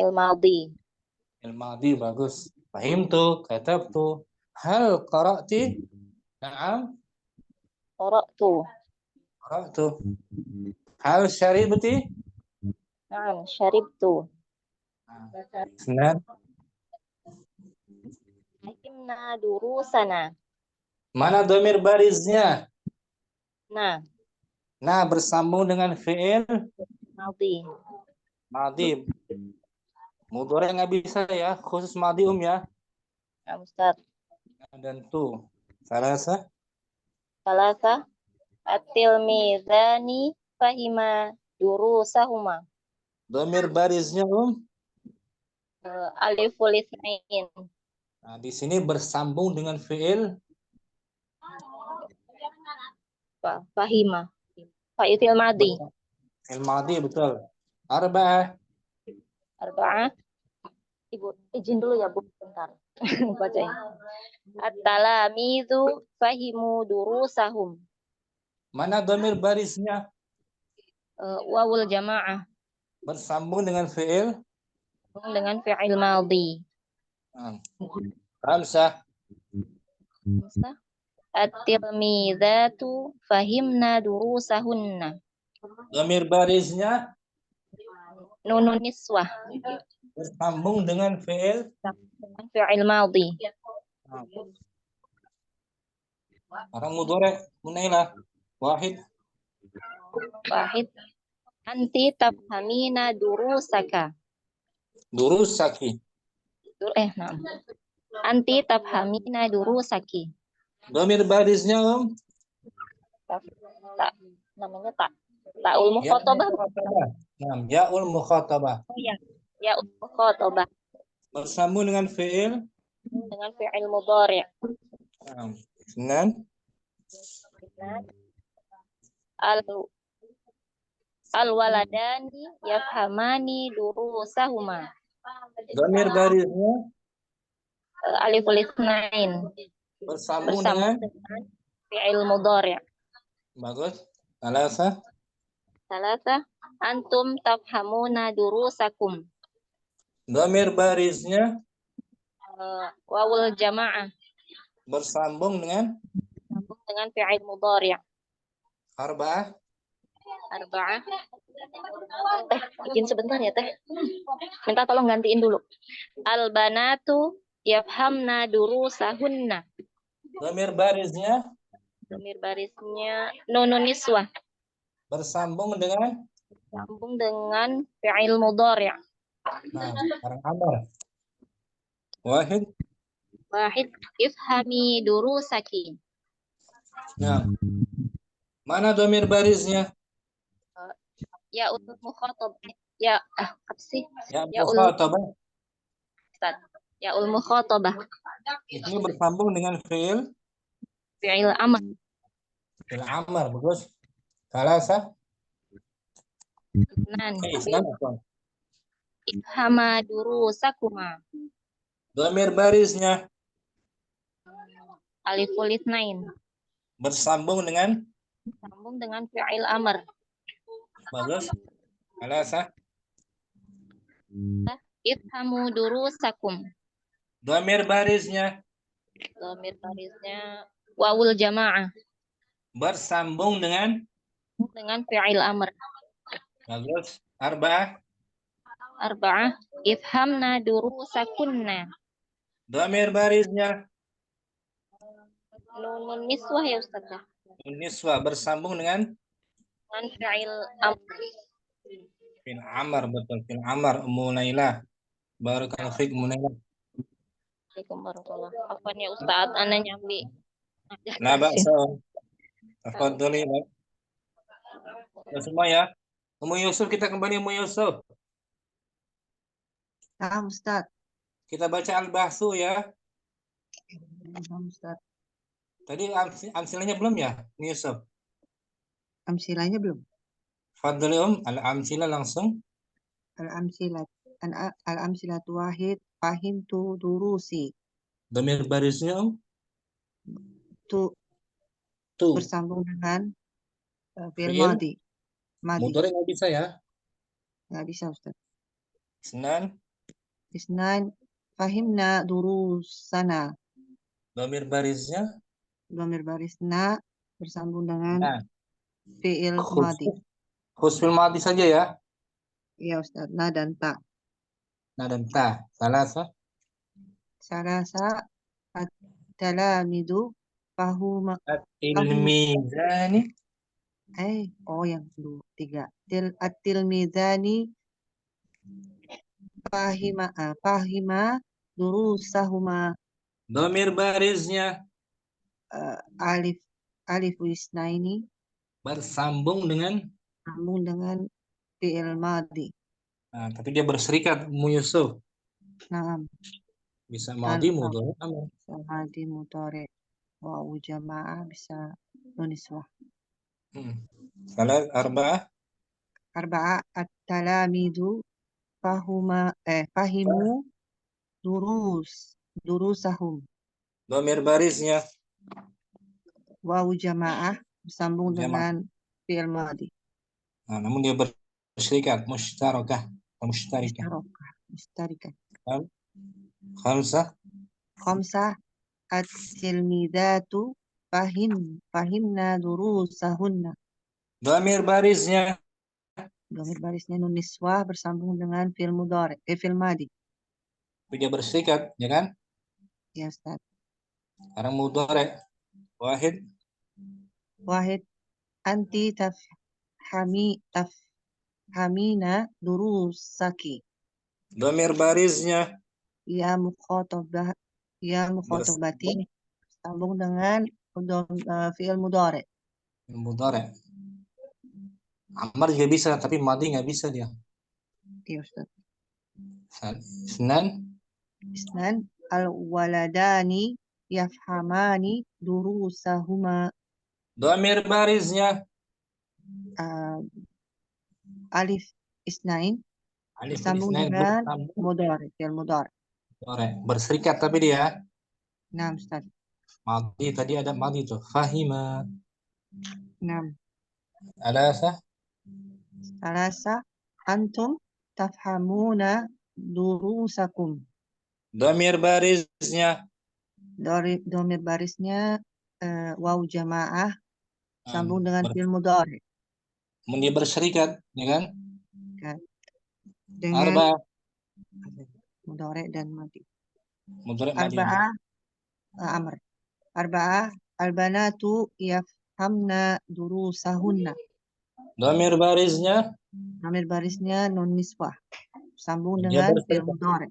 madhi. Fi'il madhi bagus. Fahimtu, katabtu. Hal qara'ti? Na'am. Qara'tu. Hal syaribti? Na'am, syaribtu. Senang. Fahimna durusana. Mana dhamir bariznya? Nah, bersambung dengan fi'il madhi. madhi. Mudhari nggak bisa ya, khusus madhi ya. Nah, Ustaz. Dan tu. Salasa. At-tilmizani fahima durusahuma. Dhamir bariznya Aliful itsnain. Nah, di sini bersambung dengan fi'il Fahima. Fi'il madhi. Fi'il madhi betul. Arba'ah. Ibu izin dulu ya Bu, bentar. Bacain. At-talamizu fahimu durusahum. Mana dhamir bariznya? Wawul jamaah. Bersambung dengan fi'il madhi. Khamsah. At-tilmizatu fahimna durusahunna. Dhamir bariznya Nunun niswah. bersambung dengan fi'il madhi. Sekarang mudhari Munailah. Wahid. Anti tafhamina durusaka. Durusaki. Nah. Anti tafhamina durusaki. Dhamir barisnya Namanya ta'ul mukhatabah. Ya'ul mukhatabah. Oh ya, ya'ul mukhatabah. Bersambung dengan fi'il. Dengan fi'il mudhari'. Dengan Al-waladani yafhamani durusahuma. dhamir barisnya Aliful itsnain. bersambung dengan fi'il mudhari'. bagus. Salasa antum tafhamuna durusakum. Dhamir barisnya Wawul jamaah. bersambung dengan fi'il mudhari'. arba'ah. Izin sebentar ya Teh. Minta tolong gantiin dulu. Al-banatu yafhamna durusahunna. Dhamir barisnya nunun niswah. bersambung dengan fi'il mudhari'. sekarang amar. Wahid ifhami durusaki. Mana dhamir barisnya? Ya ul mukhatab. Ya apa sih? Ya mukhatabah. Ya ul mukhatabah. Ini bersambung dengan fi'il amr. Fi'il amar, bagus. Salasa. Ifhama durusakuma. Dhamir barisnya Aliful itsnain. bersambung dengan fi'il amr. bagus. Salasa. Ifhamu durusakum. Dhamir barisnya wawul jamaah. bersambung dengan fi'il amr. bagus. Arba'ah. Ifhamna durusakunna. Dhamir barisnya Nunun niswah ya Ustaz. niswa bersambung dengan fi'il amr. Fi'il amar, betul. Fi'il amar. Munailah. Barakallahu fiik Munailah. Assalamualaikum warahmatullahi wabarakatuh. Afwan ya Ustaz, ana nyambi. La ba'sa. Tafadhali. Semua ya. Ummu Yusuf, kita kembali Ummu Yusuf. Ustaz. Kita baca al-bahsu ya. Ustaz. Tadi amsilahnya belum ya, Ummu Yusuf? Amsilahnya belum. Fadhali al-amsilah langsung. Al-amsilatu wahid fahimtu durusi. Dhamir barisnya Tu bersambung dengan fi'il madi. Mudhari nggak bisa ya? Nggak bisa Ustaz. Isnan fahimna durusana. Dhamir barisnya bersambung dengan fi'il madi. Khusus fi'il madi saja ya? Iya Ustaz. Na dan ta. Salasa at-talamidu fahuma at-tilmizani. Yang kedua, 3. At-tilmizani fahima durusahuma. Dhamir barisnya alif isnaini bersambung dengan fi'il madi. Tapi dia berserikat Ummu Yusuf. Bisa madi mudhari amar. Madi mudhari. Wawu jamaah bisa nuniswah. Arba'ah at-talamidu fahimu durusahum. Dhamir barisnya Wawu jamaah bersambung dengan fi'il madi. Namun dia berserikat mushtarakah. Khamsah at-tilmidatu fahimna durusahunna. Dhamir barisnya nun niswah bersambung dengan fi'il mudhari, fi'il madi. Dia berserikat, ya kan? Ya Ustaz. Sekarang mudhari. Wahid. Wahid. Anti tafhamina durusaki. Dhamir bariznya. Ya mukhotabati. Sambung dengan fi'il mudhari. Mudhari. Amar juga bisa, tapi madi nggak bisa dia. Iya Ustaz. Isnan. Al-waladani yafhamani durusahuma. Dhamir bariznya. Alif isnain. Alif Sambung isnain dengan mudhari, fi'il mudhari. Berserikat tapi dia. Nah, Ustaz. Madi tadi ada madi tuh. Fahima. Nah. Alasa antum tafhamuna durusakum. Dhamir bariznya. Dhamir barisnya waw jamaah sambung dengan fi'il mudhari. Dia berserikat, ya kan? Dengan Arba. mudhari dan madi. Mudhari Arba'ah amr. Arba'ah albanatu yafhamna durusahunna. Dhamir bariznya. Dhamir barisnya nun niswah. Sambung dengan fi'il mudhari.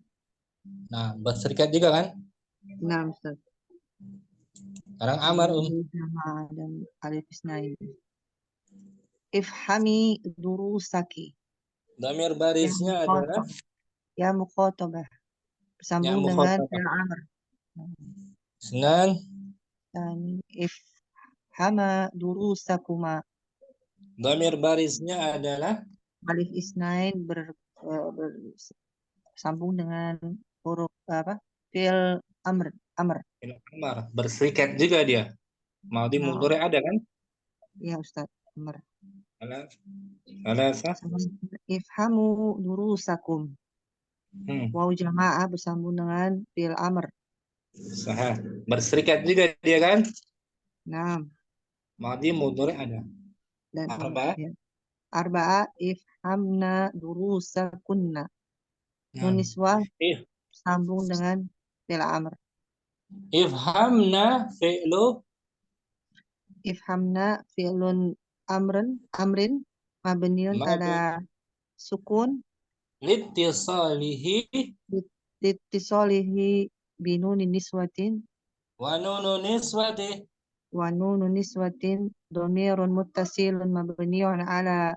Nah, berserikat juga kan? Nah, Ustaz. Sekarang amar dan alif isnain. Ifhami durusaki. Dhamir barisnya adalah ya mukhotabah. Sambung dengan fi'il amr. Isnan. Dan ifhama durusakuma. Dhamir barisnya adalah Alif isnain bersambung dengan huruf fi'il amr. Berserikat juga dia. Madi mudhari ada kan? Iya Ustaz. Amr. Alasa. Ifhamu durusakum. Waw jamaah bersambung dengan fi'il amr. Sahih. Berserikat juga dia kan? Nah. Madi mudhari ada. Dan arba'ah ifhamna durusakunna. Nun niswah sambung dengan fi'il amr. Ifhamna fi'lun amrin mabniun ala sukun litisalihi binunin niswatin wa nunun niswatin dhamirun muttasilun mabniun ala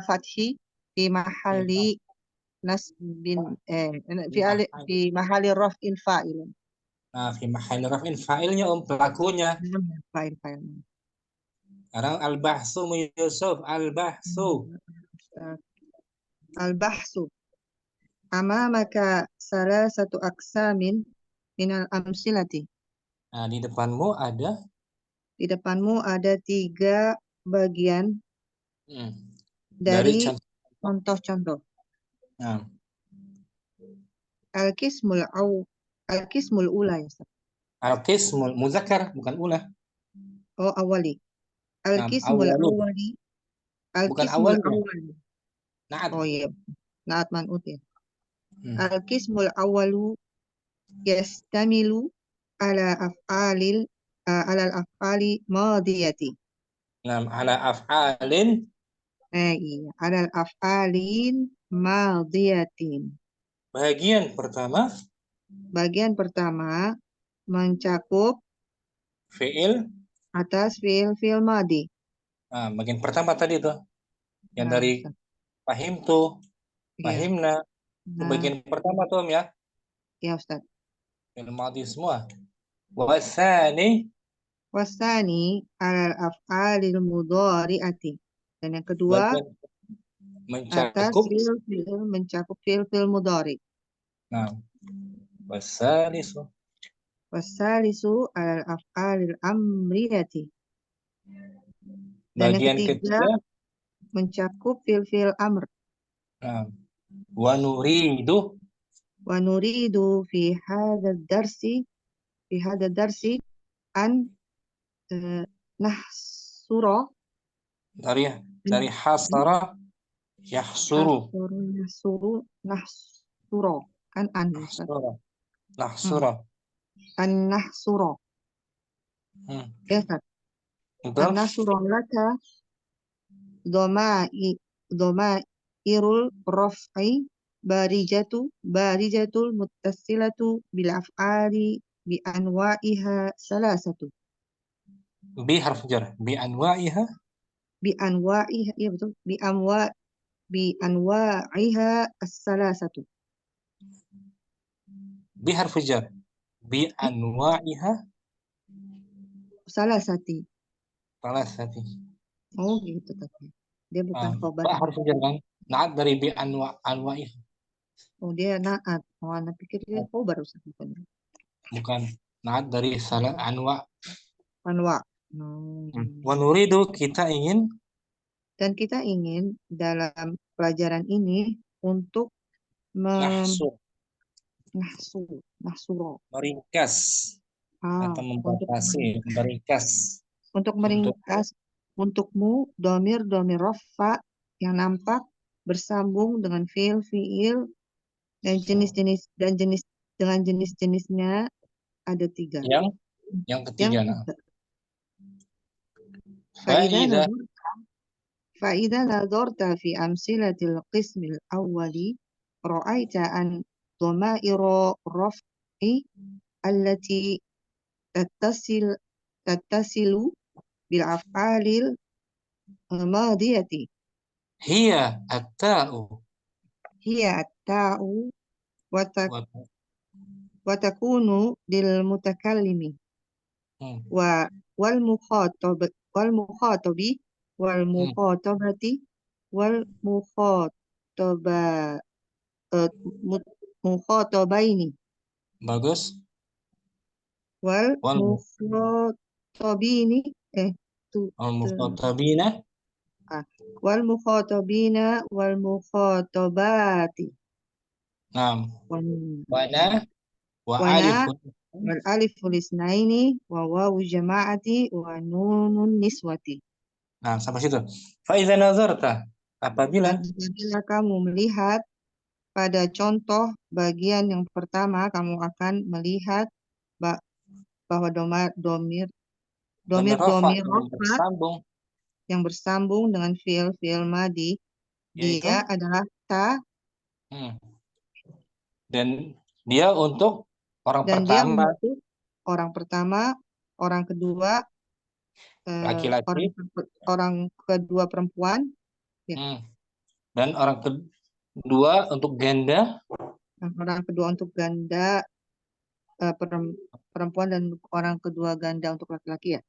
fathi fi mahalli nasbin fi mahalli raf'in fa'ilun. Nah, fi mahalli raf'in fa'ilnya pelakunya. Fa'il. Sekarang al-bahsu Yusuf, al-bahsu. Amamaka salasatu aqsamin minal amsilati. Nah, di depanmu ada 3 bagian dari contoh-contoh. Nah. Al-qismul ula ya Ustaz. Al-qismul muzakkar bukan ula. Oh, awali. Al-qismul awali. Al-qismul awali. Na'at. Oh iya. Na'at man'ut ya. Al-qismul awalu yastamilu ala al-af'ali madiyati. Nah, ala af'alin. Iya, ala al-af'alin madiyatin. Bagian pertama mencakup fi'il atas fi'il madi. Nah, bagian pertama tadi tuh yang dari fahimtu, fahimna. Itu bagian pertama tuh ya. Ya Ustaz. Fi'il madi semua. Wasani alal af'alil mudhari'ati. Dan yang kedua atas mencakup fi'il mudhari. Nah, wasalisu alal af'alil amriyati. Dan bagian yang ketiga mencakup fi'il amr. Nah, wa nuridu fi hadzal darsi an nahsura dari hasara yahsuru nahsura kan an Nahsura. An-nahsura. Ya, Ustaz. Betul? An-nahsura laka dhamairul raf'i barijatul muttasilatu bil af'ali bi anwa'iha salasatu. Bi harf jar. Bi anwa'iha. Bi anwa'iha, iya betul. Bi anwa'iha as-salasatu. Bi harf jar. Bi anwa'iha Salasati. salasati. Oh gitu tadi. Dia bukan khobar. Ba harf jar kan? Naat dari bi anwa'iha. Oh dia naat. Oh anak pikir dia khobar Ustaz. Bukan. Naat dari salah anwa. Anwa. Wa nuridu, kita ingin. Dan kita ingin dalam pelajaran ini untuk nahsuro. Meringkas. Atau membatasi. Meringkas. Untuk meringkas untukmu domir rafa yang nampak bersambung dengan fiil dan jenis-jenisnya ada 3. Yang ketiga. فإذا نظرت في أمثلة القسم الأول رأيت أن ضمائر الرفع التي تتصل بالأفعال الماضية هي التاء وتكون للمتكلم والمخاطبة والمخاطبين. Bagus. والمخاطبين والمخاطبات. نعم. والألف الاثنين وواو الجماعة ونون النسوة. Nah, sampai situ. Faiza nazarta, apabila kamu melihat pada contoh bagian yang pertama, kamu akan melihat bahwa domir yang bersambung dengan fiil madi, dia adalah ta. Dan dia untuk orang pertama, orang kedua laki-laki, orang kedua perempuan, dan orang kedua untuk ganda, perempuan, dan orang kedua ganda untuk laki-laki, ya.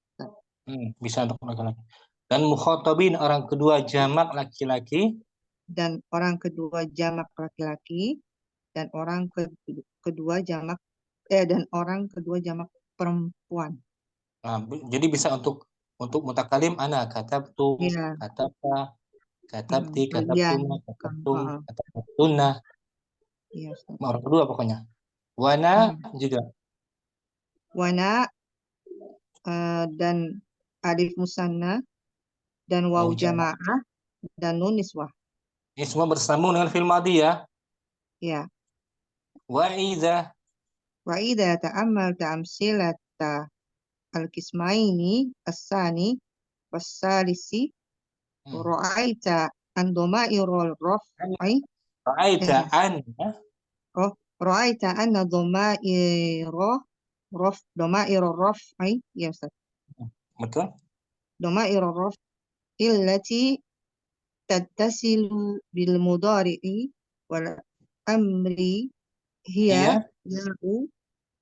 Bisa untuk laki-laki. Dan mukhatabin, orang kedua jamak laki-laki, dan orang kedua jamak laki-laki, dan orang kedua jamak perempuan. Nah, jadi bisa untuk mutakalim ana katabtu, katabta, katabti, katabtuma, katabtum, katabtunna. Orang kedua pokoknya. Wana juga. Wana dan alif musanna dan waw jamaah dan nun niswah. Ini semua bersambung dengan fi'il madhi, ya. Ya. Wa idza ta'ammalta amsilata al-qismaini as-sani was-salisi ra'aita an dhamairul raf'i ra'aita anna dhamairul raf'i, ya Ustaz. Betul. Dhamairul raf'i illati tattasilu bil mudhari'i wal amri hiya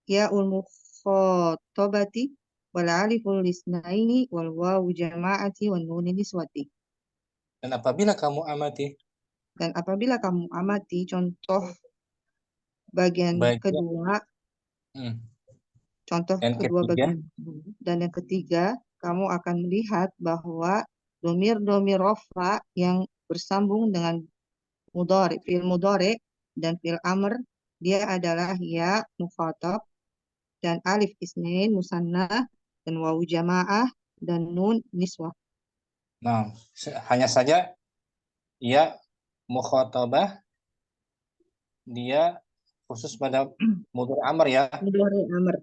ya'ul mukhatabati wal aliful isnaini wal wawu jama'ati wan nun niswati. Dan apabila kamu amati contoh bagian kedua, dan yang ketiga, kamu akan melihat bahwa domir rafa yang bersambung dengan fi'il mudhari dan fi'il amr, dia adalah ya mukhatab dan alif isnain musanna dan wawu jamaah dan nun niswah. Nah, hanya saja ya mukhatabah dia khusus pada mudhari amr ya. Mudhari amr.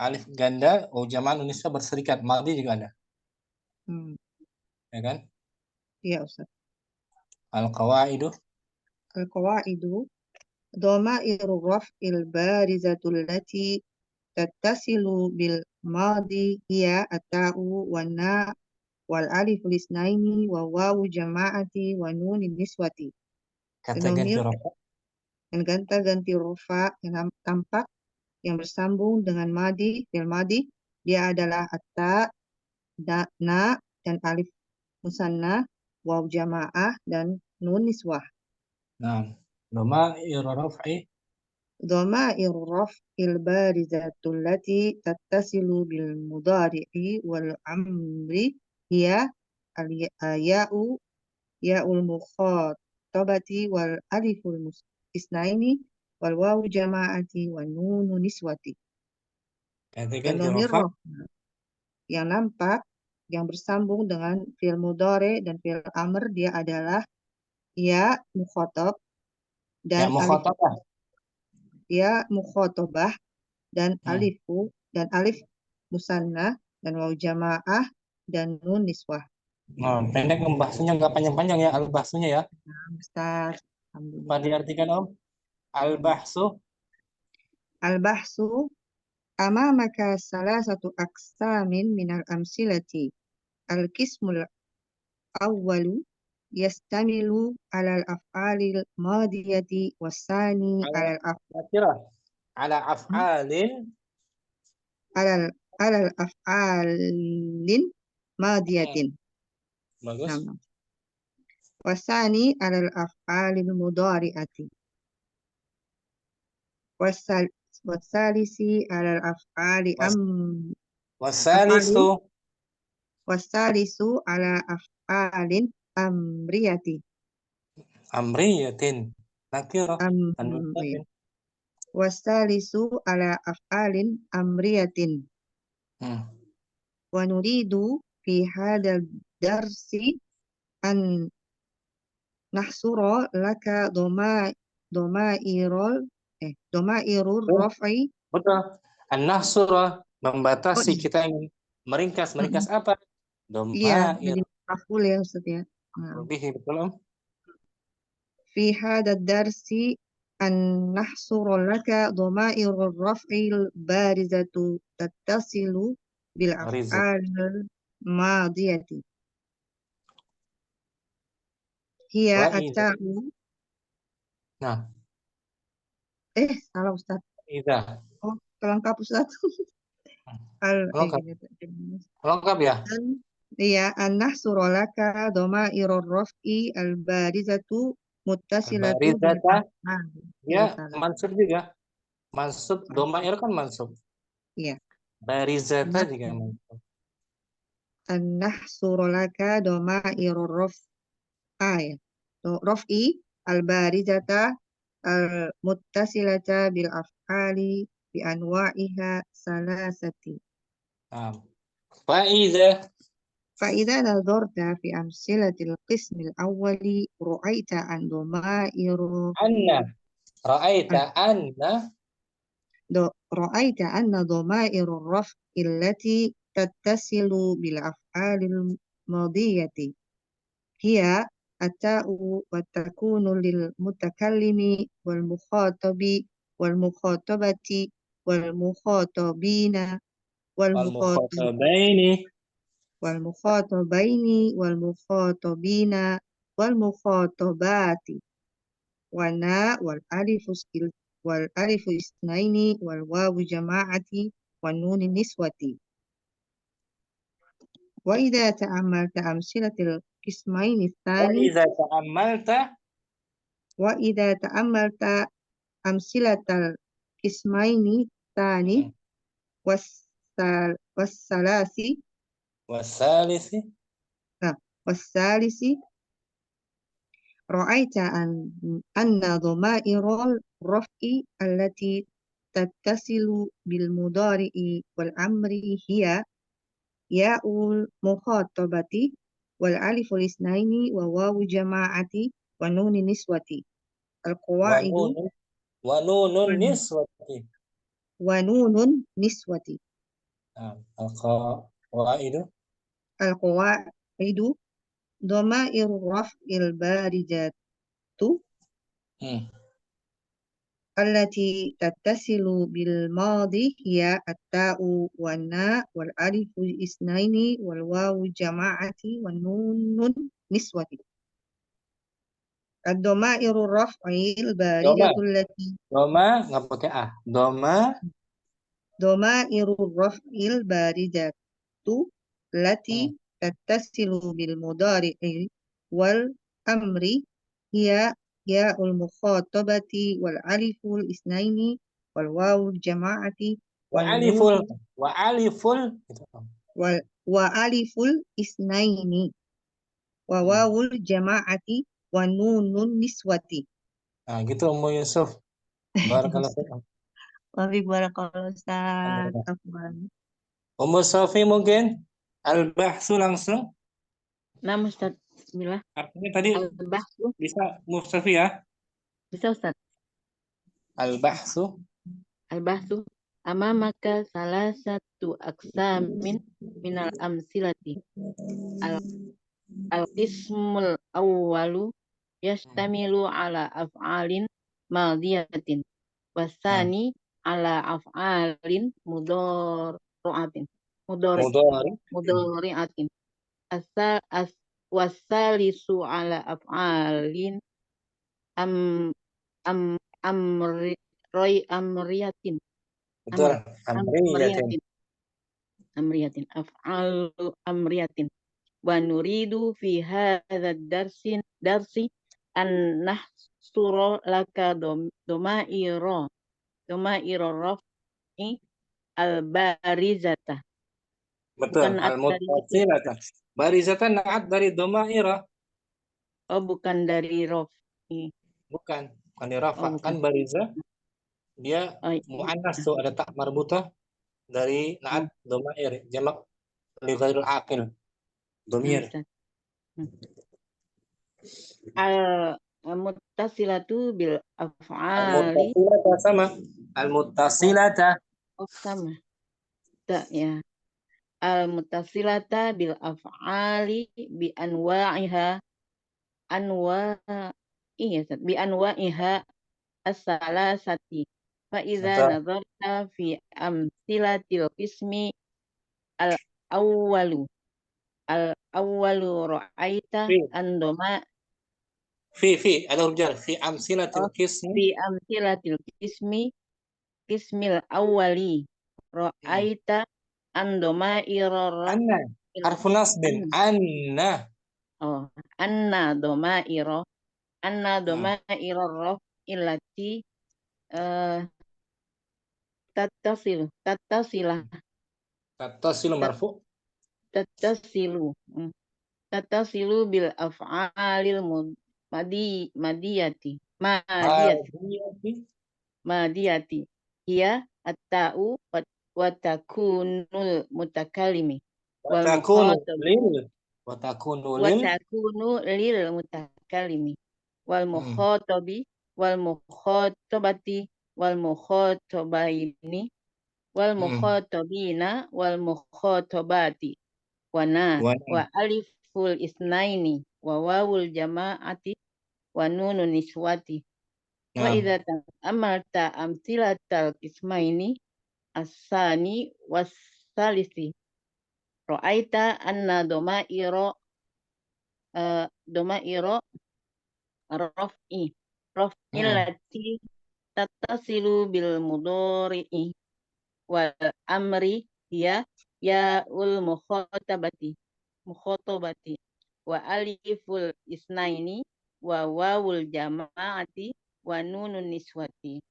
Alif ganda, jamak nun niswah berserikat. Madhi juga ada. Ya kan? Iya, Ustaz. Al-qawaidu. Al-qawaidu dhamairu raf'il barizatul lati tattasilu bil madi hiya at-ta'u wan na wal alif lisnaini wa wawu jama'ati wa nun niswati. Kata ganti rafa. Dan ganti rufa yang tampak yang bersambung dengan madi, fil madi, dia adalah atta, na, dan alif musanna, waw jamaah, dan nun niswah. Nah, dhamairu raf'i. Dhamairu raf'il barizatul lati tattasilu bil mudhari'i wal amri hiya al-ya'u ya'ul mukhatabati wal aliful isnaini wal wawu jama'ati wa nunu niswati. Katakan Dhamir rafa. yang nampak yang bersambung dengan fi'il mudhari dan fi'il amr dia adalah ya mukhatab dan alif ya mukhatabah dan alifu dan alif musanna dan waw jamaah dan nun niswah. Nah, pendek membahasnya nggak panjang-panjang ya al-bahsunya ya. Ustaz. Apa diartikan Om? Al-bahsu. Al-bahsu amamaka salasatu aqsamin minal amsilati. Al-qismul awwalu yastamilu alal af'alil madiyati wasani alal af'alin madiyatin. Bagus. Wasani alal af'alil mudhari'ati. Wasalisi alal af'ali wasalisu ala af'alin amriyati. Amriyatin. Nakirah. Wasalisu ala af'alin amriyatin. Wa nuridu fi hadal darsi an nahsura laka domairul raf'i. Betul. An-nahsura membatasi, kita ingin meringkas apa? Iya, jadi maf'ul ya Ustaz ya. Lebih betul Om. Fi hadal darsi an nahsura laka domairul raf'il barizatu tattasilu bil af'al madiyati. Hiya at-ta'u. Nah. Salah Ustaz. Idza. Oh, kelengkap Ustaz. Lengkap ya? Iya, an-nahsura laka domairul raf'i al-barizatu muttasilatu bil af'al. Ya, mansub juga. Mansub, domair kan mansub. Iya. Barizata juga mansub. An-nahsura laka domairul raf'i al-barizata al-muttasilata bil af'ali bi anwa'iha salasati. Fa'idha nadharta fi amsilatil qismil awwali ra'aita an domairu ra'aita anna domairu raf'i allati tattasilu bil af'alil madiyati hiya at-ta'u wa takunu lil mutakallimi wal mukhatabi wal mukhatabati wal mukhatabina wal mukhatabaini wal mukhatabina wal mukhatabati wana wal alifu isnaini wal wawu jama'ati wan nun niswati. Wa idza ta'ammalta amsilatil qismaini tsani wa idza ta'ammalta amsilatal qismaini tsani wassalisi ra'aita anna dhama'irul raf'i allati tattasilu bil mudhari'i wal amri hiya ya'ul mukhatabati wal aliful isnaini wa wawu jama'ati wa nun niswati. Al-qawaidu Wa nunun niswati. Wa nunun niswati. Al-qawaidu. Al-qawaidu dhamairu raf'il barizatu allati tattasilu bil madi hiya at-ta'u wan na wal alifu isnaini wal wawu jama'ati wan nunun niswati. Ad-dhamairu raf'il barizatu allati Doma nggak pakai ah. dhamairu raf'il barizatu allati tattasilu bil mudhari'i wal amri hiya ya'ul mukhatabati wal aliful isnaini wal wawul jama'ati wa wan aliful nun gitu. wa aliful isnaini wa wawul jama'ati wa nunun niswati. Nah, gitu Ummu Yusuf. Barakallahu fiikum. Wafik barakallahu Ustaz. Afwan. Ummu Safi mungkin al-bahsu langsung. Nah, Ustaz. Bismillah. Artinya tadi Al-bahsu. bisa Ummu Safi ya. Bisa, Ustaz. Al-bahsu. Al-bahsu. Amamaka salah satu aksamin minal amsilati. Al-qismul awwalu yastamilu ala af'alin madiyatin. Wasani ala af'alin mudhari'atin. Mudhari'atin. Wasalisu ala af'alin amriyatin. Betul. Amriyatin. Af'alu amriyatin. Wa nuridu fi hadha darsi an nahsura laka domairo raf'i al-barizata. Betul. Al-muttasilata. Barizatan naat dari domaira. Oh, bukan dari raf'i. Bukan di rafa. Kan bariza dia muannas tuh, ada tak marbutah dari naat domair jamak li ghairil aqil. Domir. Al-muttasilatu bil af'ali. Al-muttasilata sama. Al-muttasilata. Oh, sama. Tak ya. Al-muttasilata bil af'ali bi anwa'iha bi anwa'iha as-salasati. Fa idza nazarta fi amsilatil qismi al-awwalu ra'aita andoma fi ada huruf jar fi amsilatil qismil awwali ra'aita andoma irara harfun nasbin anna domairo illati tattasilu marfu tattasilu bil af'alil madiyati hiya at-ta'u wa takunul mutakallimi wal takunu lil mutakallimi wal mukhatabi wal mukhatabati wal mukhatabaini wal mukhatabina wal mukhatabati wa aliful isnaini wa wawul jama'ati wa nunun niswati. Wa idza ta'amalta amsilatal qismaini as-sani was-salisi ra'aita anna domairo raf'i lati tattasilu bil mudhari'i wal amri hiya ya'ul mukhatabati wa aliful isnaini wa wawul jama'ati wa nunun niswati.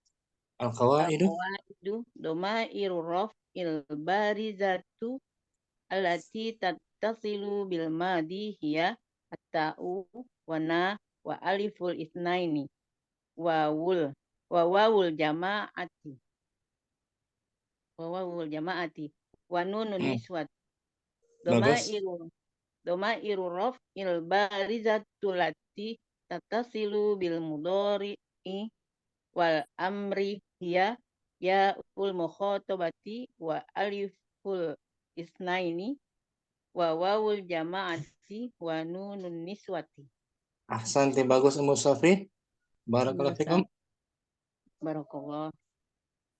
Al-qawaidu domairu raf'il barizatu allati tattasilu bil madi hiya at-ta'u wa na wa aliful isnaini wa wawul jama'ati wa nunun niswati. Domairu raf'il barizatu allati tattasilu bil mudhari'i wal amri hiya ya ul mukhatabati wa aliful isnaini wa wawul jama'ati wa nunun niswati. Ahsanti, bagus Ummu Safi. Barakallahu fikum. Barakallah.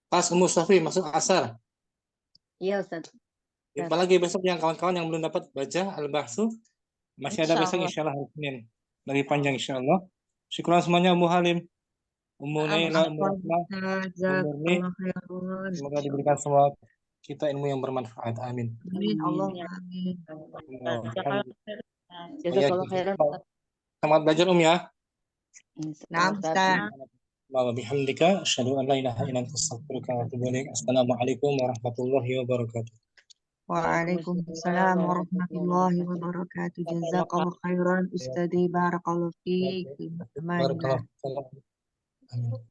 Pas Ummu Safi masuk asar. Iya Ustaz. Jumpa lagi besok yang kawan-kawan yang belum dapat baca Al-Bahsu. Masih ada besok insyaallah hari Senin. Lebih panjang insyaallah. Syukran semuanya Ummu Halim, Ummu Naila, Ummu Rahma, Ummu Murni. Semoga diberikan semua kita ilmu yang bermanfaat. Amin. Amin. Allahumma amin. Jazakallah khairan. Selamat belajar ya. Naam, Ustaz. Wa bihamdika asyhadu an la ilaha illa anta astaghfiruka wa atubu ilaik. Assalamualaikum warahmatullahi wabarakatuh. Waalaikumsalam warahmatullahi wabarakatuh. Jazakallah khairan Ustadz. Barakallahu fiik. Barakallahu. Amin.